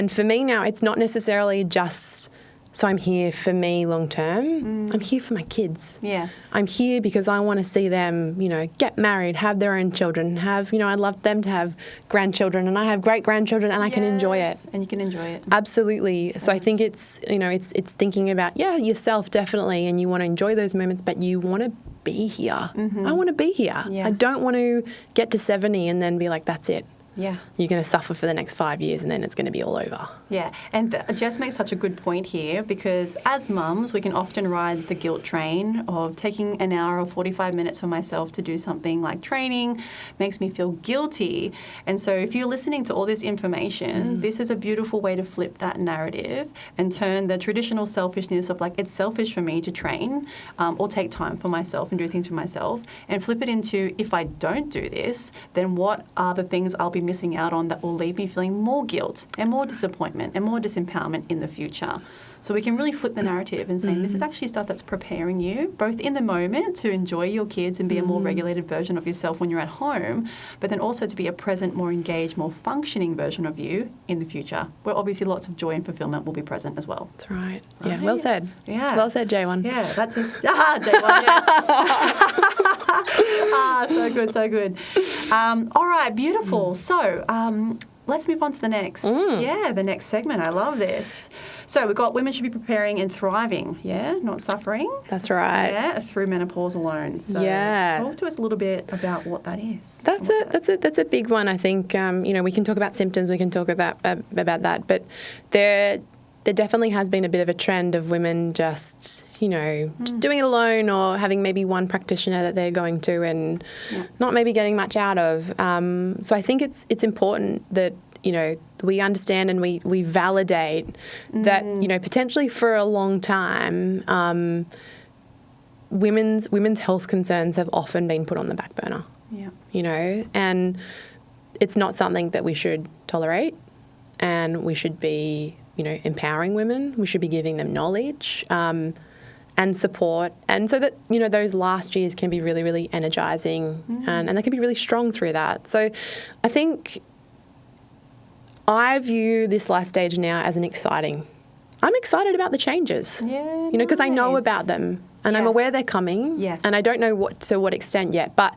for me now, it's not necessarily just so I'm here for me long term. I'm here for my kids. Yes. I'm here because I want to see them, get married, have their own children, I'd love them to have grandchildren, and I have great grandchildren, and I can enjoy it. And you can enjoy it. Absolutely. So I think it's, it's thinking about, yourself definitely, and you want to enjoy those moments, but you want to be here. I want to be here. Yeah. I don't want to get to 70 and then be like, that's it. Yeah. You're going to suffer for the next 5 years and then it's going to be all over. Yeah, and Jess makes such a good point here because as mums, we can often ride the guilt train of taking an hour or 45 minutes for myself to do something like training makes me feel guilty. And so if you're listening to all this information, this is a beautiful way to flip that narrative and turn the traditional selfishness of like, it's selfish for me to train or take time for myself and do things for myself, and flip it into, if I don't do this, then what are the things I'll be missing out on that will leave me feeling more guilt and more disappointment and more disempowerment in the future. So we can really flip the narrative and say this is actually stuff that's preparing you both in the moment to enjoy your kids and be a more regulated version of yourself when you're at home, but then also to be a present, more engaged, more functioning version of you in the future, where obviously lots of joy and fulfillment will be present as well. That's right. Yeah, well said. Yeah. Well said, J1. Yeah, that's just, J1, yes. So good, so good. All right, beautiful. So, let's move on to the next. Yeah, the next segment. I love this. So we've got women should be preparing and thriving. Yeah, not suffering. That's right. Yeah, through menopause alone. So talk to us a little bit about what that is. That's a big one. I think we can talk about symptoms. We can talk about that, but there definitely has been a bit of a trend of women just doing it alone or having maybe one practitioner that they're going to and not maybe getting much out of. So I think it's important that, we understand and we validate that, potentially for a long time, women's health concerns have often been put on the back burner. Yeah. And it's not something that we should tolerate, and we should be empowering women. We should be giving them knowledge and support. And so that, those last years can be really, really energising and they can be really strong through that. So I think I view this life stage now as I'm excited about the changes. Yeah, because I know about them and I'm aware they're coming. Yes. And I don't know to what extent yet, but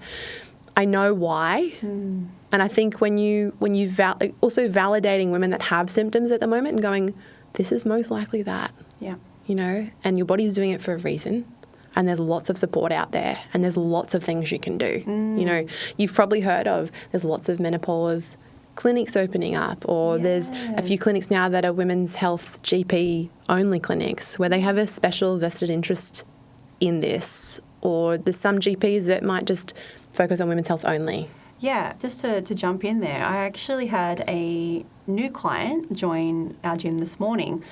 I know why. And I think when you also validating women that have symptoms at the moment and going, this is most likely that. Yeah. And your body's doing it for a reason. And there's lots of support out there and there's lots of things you can do. You've probably heard of, there's lots of menopause clinics opening up, or there's a few clinics now that are women's health GP only clinics where they have a special vested interest in this, or there's some GPs that might just focus on women's health only. Yeah, just to jump in there, I actually had a new client join our gym this morning,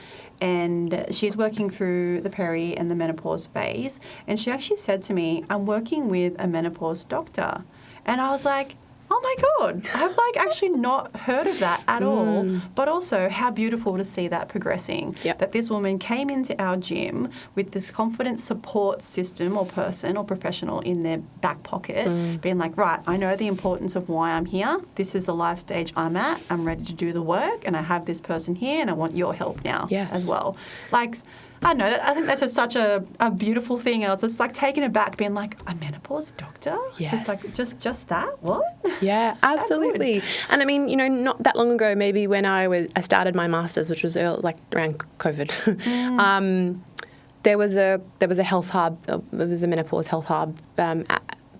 and she's working through the peri and the menopause phase, and she actually said to me, I'm working with a menopause doctor. And I was like, oh my God, I've actually not heard of that at all. But also how beautiful to see that progressing. Yep. That this woman came into our gym with this confident support system or person or professional in their back pocket, being like, right, I know the importance of why I'm here. This is the life stage I'm at. I'm ready to do the work and I have this person here and I want your help now as well. I don't know. I think that's such a beautiful thing. I was just taken aback, being like, a menopause doctor? Yes. Just that? What? Yeah, absolutely. And I mean, not that long ago, maybe when I started my master's, which was around COVID, there was a health hub. It was a menopause health hub.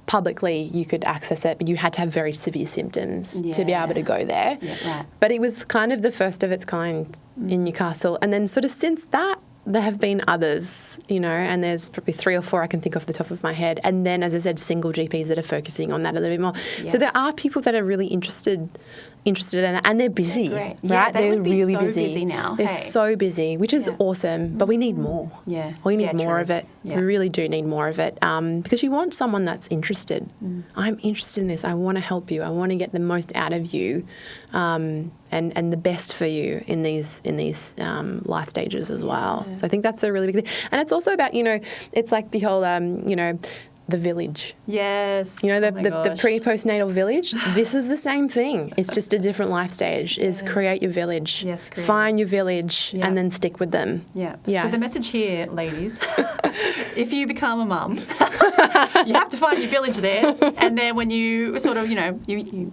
Publicly, you could access it, but you had to have very severe symptoms to be able to go there. Yeah, right. But it was kind of the first of its kind in Newcastle. And then sort of since that, there have been others, and there's probably 3 or 4 I can think off the top of my head. And then, as I said, single GPs that are focusing on that a little bit more. Yeah. So there are people that are really interested in that, and they're busy, right? They're really busy now. They're so busy, which is awesome, but we need more. Yeah. We need more of it. Yeah. We really do need more of it because you want someone that's interested. I'm interested in this. I want to help you. I want to get the most out of you and the best for you in these life stages as well. Yeah. So I think that's a really big thing. And it's also about, it's like the whole, the village. Yes. The pre postnatal village. This is the same thing. It's just a different life stage. Is create your village. Yes. Find your village and then stick with them. Yeah. Yeah. So the message here, ladies, if you become a mum, you have to find your village there. And then when you sort of, you're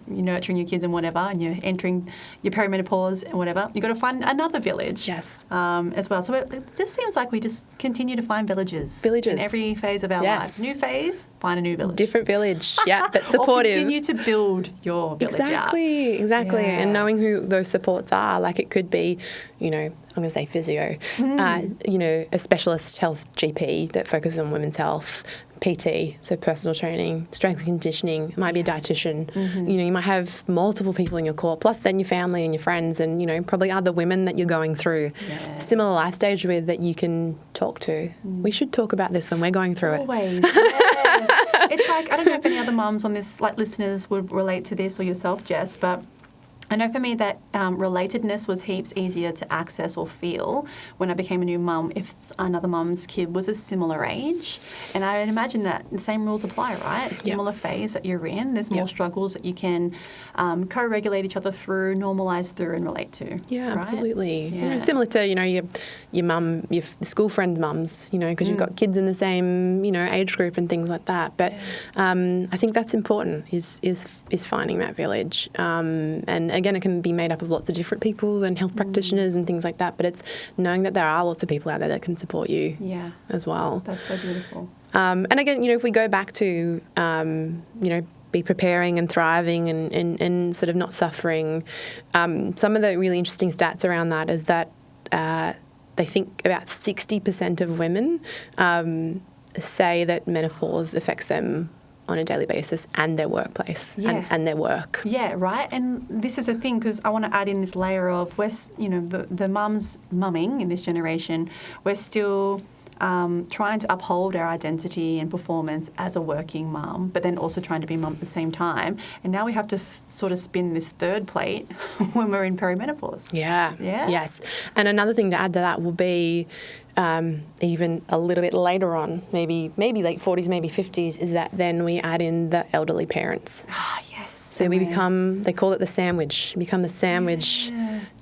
nurturing your kids and whatever, and you're entering your perimenopause and whatever, you've got to find another village. Yes. As well. So it just seems like we just continue to find villages. In every phase of our life. New phase, find a new village. Different village, yeah, but supportive. Or continue to build your village out. Exactly. Yeah. And knowing who those supports are, like it could be, I'm going to say physio, a specialist health GP that focuses on women's health, PT, so personal training, strength and conditioning, it might be a dietitian. You might have multiple people in your court, plus then your family and your friends and, probably other women that you're going through a similar life stage with that you can talk to. We should talk about this when we're going through Always. Yes. It's like, I don't know if any other mums on this, like listeners would relate to this or yourself, Jess, but I know for me that relatedness was heaps easier to access or feel when I became a new mum if another mum's kid was a similar age. And I imagine that the same rules apply, right? Similar phase that you're in. There's more struggles that you can co-regulate each other through, normalise through and relate to. Yeah, right? Absolutely. Yeah. Similar to, your mum, your school friend mums, because you've got kids in the same, age group and things like that. But I think that's important is finding that village. And again, it can be made up of lots of different people and health practitioners and things like that, but it's knowing that there are lots of people out there that can support you as well. That's so beautiful. And again, if we go back to, be preparing and thriving and sort of not suffering, some of the really interesting stats around that is that they think about 60% of women say that menopause affects them on a daily basis and their workplace and their work. Yeah, right. And this is a thing because I want to add in this layer of, the mums mumming in this generation, we're still trying to uphold our identity and performance as a working mum, but then also trying to be mum at the same time. And now we have to sort of spin this third plate when we're in perimenopause. Yeah. Yes. And another thing to add to that will be even a little bit later on, maybe late 40s, maybe 50s, is that then we add in the elderly parents. Yes. So we become, they call it the sandwich, become the sandwich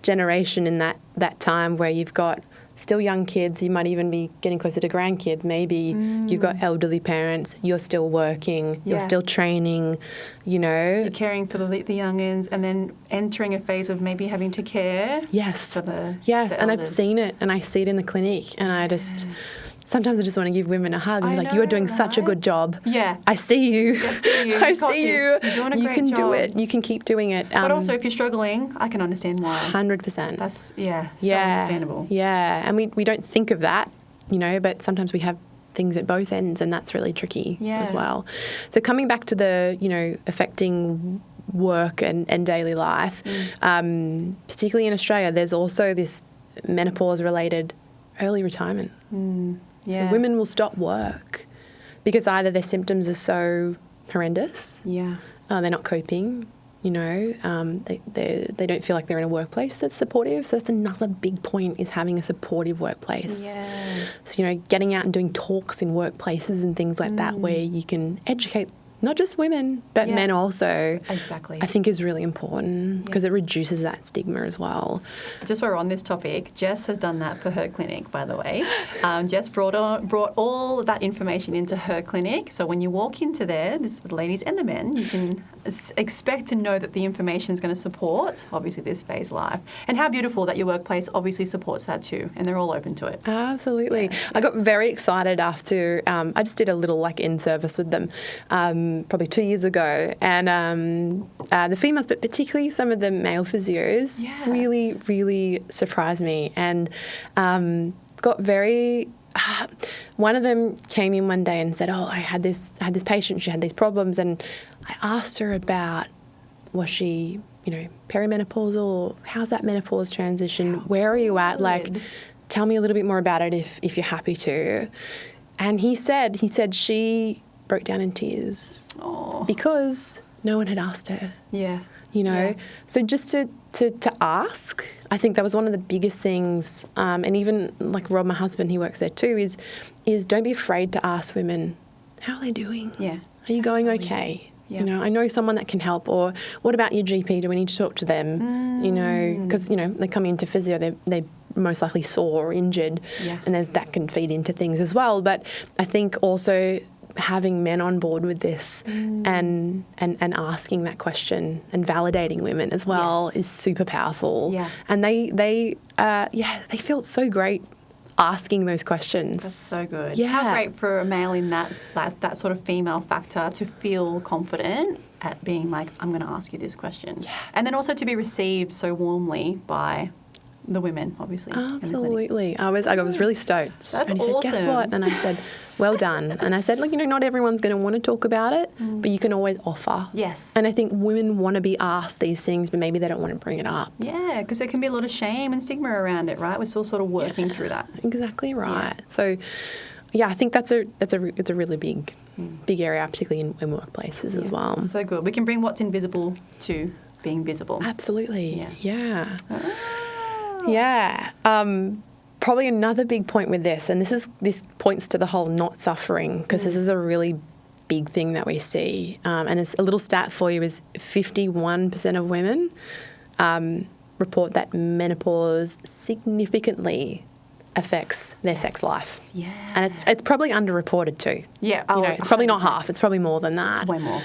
generation in that time where you've got still young kids, you might even be getting closer to grandkids. Maybe you've got elderly parents, you're still working, you're still training, You're caring for the youngins and then entering a phase of maybe having to care for the and I've seen it and I see it in the clinic and I just... Sometimes I just want to give women a hug and be like, you are doing such a good job. Yeah. I see you. I see you. You're doing a great job. You can do it. You can keep doing it. But also if you're struggling, I can understand why. 100%. That's, so understandable. Yeah. And we don't think of that, but sometimes we have things at both ends and that's really tricky as well. So coming back to the, affecting work and daily life, particularly in Australia, there's also this menopause-related early retirement. So women will stop work because either their symptoms are so horrendous, they're not coping, they don't feel like they're in a workplace that's supportive. So that's another big point, is having a supportive workplace. So, getting out and doing talks in workplaces and things like that where you can educate not just women, but men also. Exactly. I think is really important because it reduces that stigma as well. Just while we're on this topic, Jess has done that for her clinic, by the way. Jess brought all that information into her clinic. So when you walk into there, this is for the ladies and the men, you can expect to know that the information is going to support, obviously, this phase life. And how beautiful that your workplace obviously supports that too. And they're all open to it. Absolutely. Yeah. I got very excited after, I just did a little in-service with them probably 2 years ago. And the females, but particularly some of the male physios, really, really surprised me. And got very... one of them came in one day and said, I had this patient, she had these problems, and I asked her about, was she, perimenopausal? How's that menopause transition? Where are you at? Tell me a little bit more about it if you're happy to. And he said she broke down in tears because no one had asked her. Yeah. So just to ask, I think that was one of the biggest things, and even Rob, my husband, he works there too, is don't be afraid to ask women, how are they doing? Yeah. Are you going okay? Yeah. I know someone that can help, or what about your GP? Do we need to talk to them? Because, they come into physio, they most likely sore or injured, and that can feed into things as well. But I think also having men on board with this and asking that question and validating women as well is super powerful. Yeah. And they felt so great asking those questions. That's so good. Yeah. How great for a male in that sort of female factor to feel confident at being like, I'm going to ask you this question. Yeah. And then also to be received so warmly by the women, obviously. Absolutely. I was really stoked. That's and he awesome. said, guess what? And I said, well done. And I said, look, not everyone's going to want to talk about it, but you can always offer. Yes. And I think women want to be asked these things, but maybe they don't want to bring it up. Yeah, because there can be a lot of shame and stigma around it, right? We're still sort of working through that. Exactly right. Yeah. So, I think it's a really big area, particularly in workplaces as well. So good. We can bring what's invisible to being visible. Absolutely. Yeah. Yeah. Probably another big point with this, and this points to the whole not suffering, because this is a really big thing that we see. And it's a little stat for you is 51% of women report that menopause significantly affects their sex life. Yeah. And it's probably underreported too. Yeah. It's probably not half. It's probably more than that. Way more.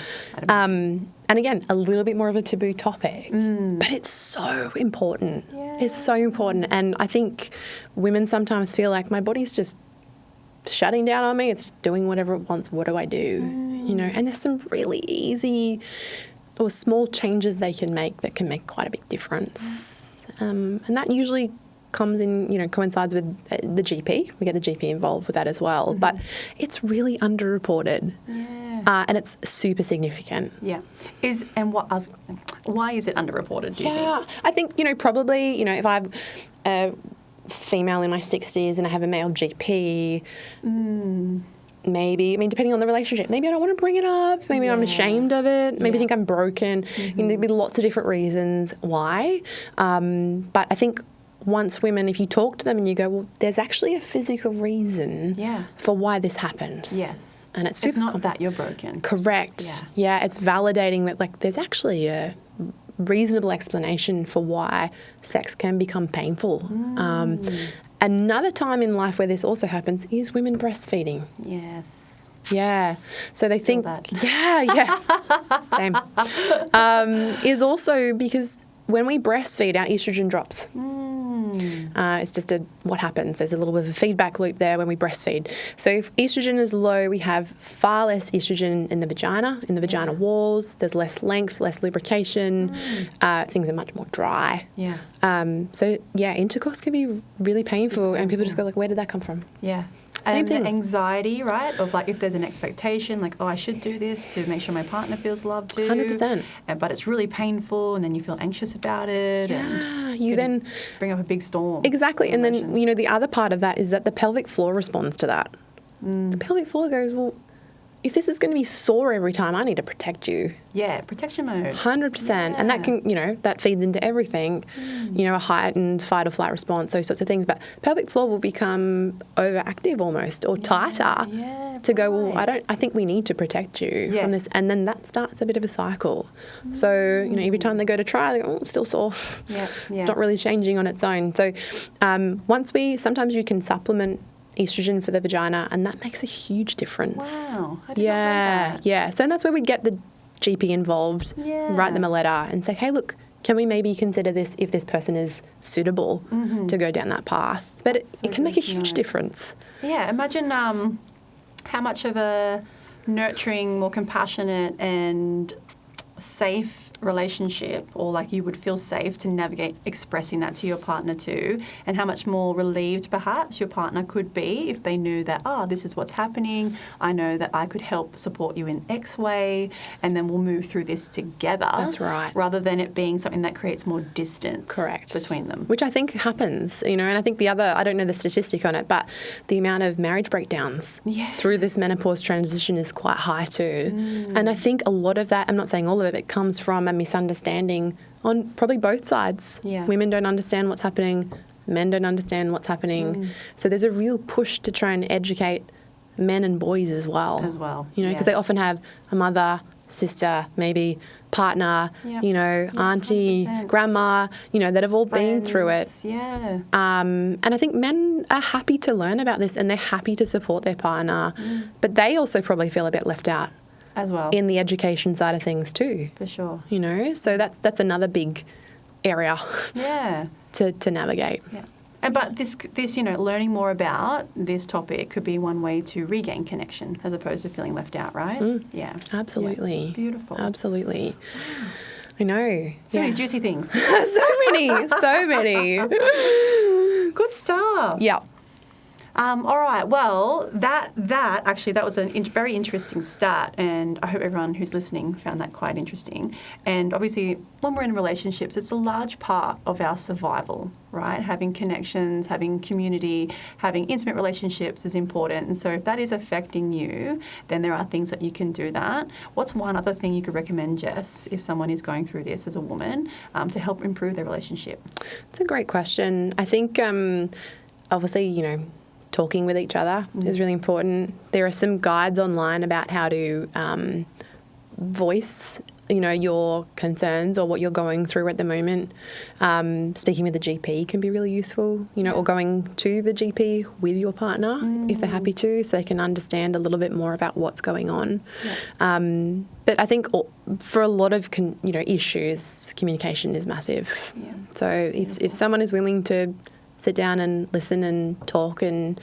And again, a little bit more of a taboo topic, but it's so important. Yeah. It's so important. And I think women sometimes feel like my body's just shutting down on me. It's doing whatever it wants. What do I do? And there's some really easy or small changes they can make that can make quite a big difference. And that usually comes in, coincides with the GP. We get the GP involved with that as well. But it's really underreported. Yeah. And it's super significant. Yeah. Why is it underreported, do you think? I think, probably, if I'm a female in my 60s and I have a male GP, maybe, depending on the relationship, maybe I don't want to bring it up. Maybe I'm ashamed of it. Maybe think I'm broken. There'd be lots of different reasons why. But I think once women, if you talk to them and you go, well, there's actually a physical reason for why this happens. Yes. And it's super It's not that you're broken. Correct. Yeah, it's validating that there's actually a reasonable explanation for why sex can become painful. Another time in life where this also happens is women breastfeeding. Yes. Yeah. So they think, that. Same. Is also because when we breastfeed, our estrogen drops. It's just what happens. There's a little bit of a feedback loop there when we breastfeed. So if estrogen is low, we have far less estrogen in the vagina walls. There's less length, less lubrication. Things are much more dry. Yeah. Intercourse can be really painful, and people just go like, where did that come from? Yeah. Same thing. The anxiety, right, of like if there's an expectation, like, I should do this to make sure my partner feels loved too. 100%. But it's really painful, and then you feel anxious about it. Yeah, and you then bring up a big storm. Exactly. And then, the other part of that is that the pelvic floor responds to that. The pelvic floor goes, well, if this is going to be sore every time, I need to protect you. Yeah, protection mode. 100%. Yeah. And that can, that feeds into everything, a heightened fight or flight response, those sorts of things. But pelvic floor will become overactive almost, or tighter to go, well, I think we need to protect you from this. And then that starts a bit of a cycle. So, every time they go to try, they go, oh, I'm still sore. Yeah. It's not really changing on its own. So sometimes you can supplement estrogen for the vagina, and that makes a huge difference. Wow, I did not know that. Yeah. So that's where we get the GP involved, write them a letter and say, hey, look, can we maybe consider this if this person is suitable to go down that path? But it can make a huge difference. Yeah, imagine how much of a nurturing, more compassionate and safe relationship, or like you would feel safe to navigate expressing that to your partner too, and how much more relieved perhaps your partner could be if they knew that, this is what's happening, I know that I could help support you in X way, and then we'll move through this together. That's right. Rather than it being something that creates more distance between them. Which I think happens, and I think I don't know the statistic on it, but the amount of marriage breakdowns through this menopause transition is quite high too. And I think a lot of that, I'm not saying all of it comes from a misunderstanding on probably both sides. Yeah. Women don't understand what's happening. Men don't understand what's happening. So there's a real push to try and educate men and boys as well. Because they often have a mother, sister, maybe partner, Yep. you know, auntie, 100%. grandma, you know, that have all been through it. Friends, yeah. And I think men are happy to learn about this and they're happy to support their partner, but they also probably feel a bit left out As well. in the education side of things too, For sure. you know, so that's another big area Yeah. to navigate. Yeah. But this, you know, learning more about this topic could be one way to regain connection as opposed to feeling left out, right? Yeah. Absolutely. Yeah. Beautiful. Absolutely. I know. So many juicy things. So many. Good stuff. Yeah. All right. Well, that was a very interesting start, and I hope everyone who's listening found that quite interesting. And obviously, when we're in relationships, it's a large part of our survival, right? Having connections, having community, having intimate relationships is important. And so, if that is affecting you, then there are things that you can do that. What's one other thing you could recommend, Jess, if someone is going through this as a woman, to help improve their relationship? It's a great question. I think, obviously, you know, talking with each other is really important. There are some guides online about how to voice, you know, your concerns or what you're going through at the moment. Speaking with a GP can be really useful, you know, or going to the GP with your partner if they're happy to, so they can understand a little bit more about what's going on. Yeah. But I think for a lot of, you know, issues, communication is massive. Yeah. So if someone is willing to sit down and listen and talk and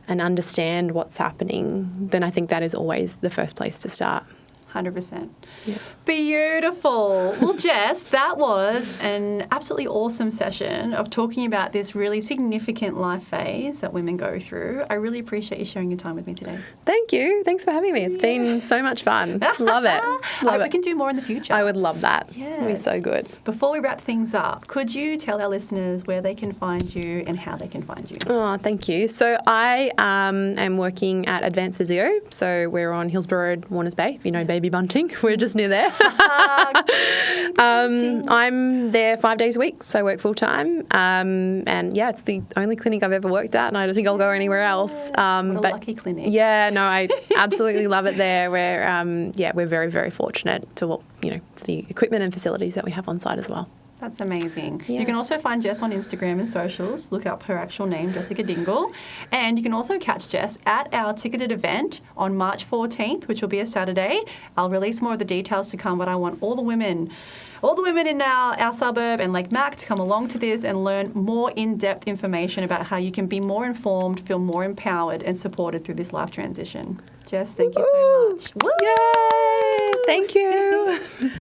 understand what's happening, then I think that is always the first place to start. 100%. Yeah. Beautiful. Well, Jess, that was an absolutely awesome session of talking about this really significant life phase that women go through. I really appreciate you sharing your time with me today. Thank you. Thanks for having me. It's been so much fun. Love it. I hope we can do more in the future. I would love that. Yes. It'd be so good. Before we wrap things up, could you tell our listeners where they can find you and how they can find you? Oh, thank you. So I am working at Advanced Physio. So we're on Hillsborough Road, Warners Bay. You know, Baby Bunting. We're just near there. I'm there 5 days a week, so I work full time. And yeah, it's the only clinic I've ever worked at, and I don't think I'll go anywhere else. What a lucky clinic. Yeah, no, I absolutely love it there. We're very, very fortunate to the equipment and facilities that we have on site as well. That's amazing. Yeah. You can also find Jess on Instagram and socials. Look up her actual name, Jessica Dingle. And you can also catch Jess at our ticketed event on March 14th, which will be a Saturday. I'll release more of the details to come, but I want all the women in our suburb and Lake Mac to come along to this and learn more in-depth information about how you can be more informed, feel more empowered and supported through this life transition. Jess, thank you so much. Woo! Yay! Thank you.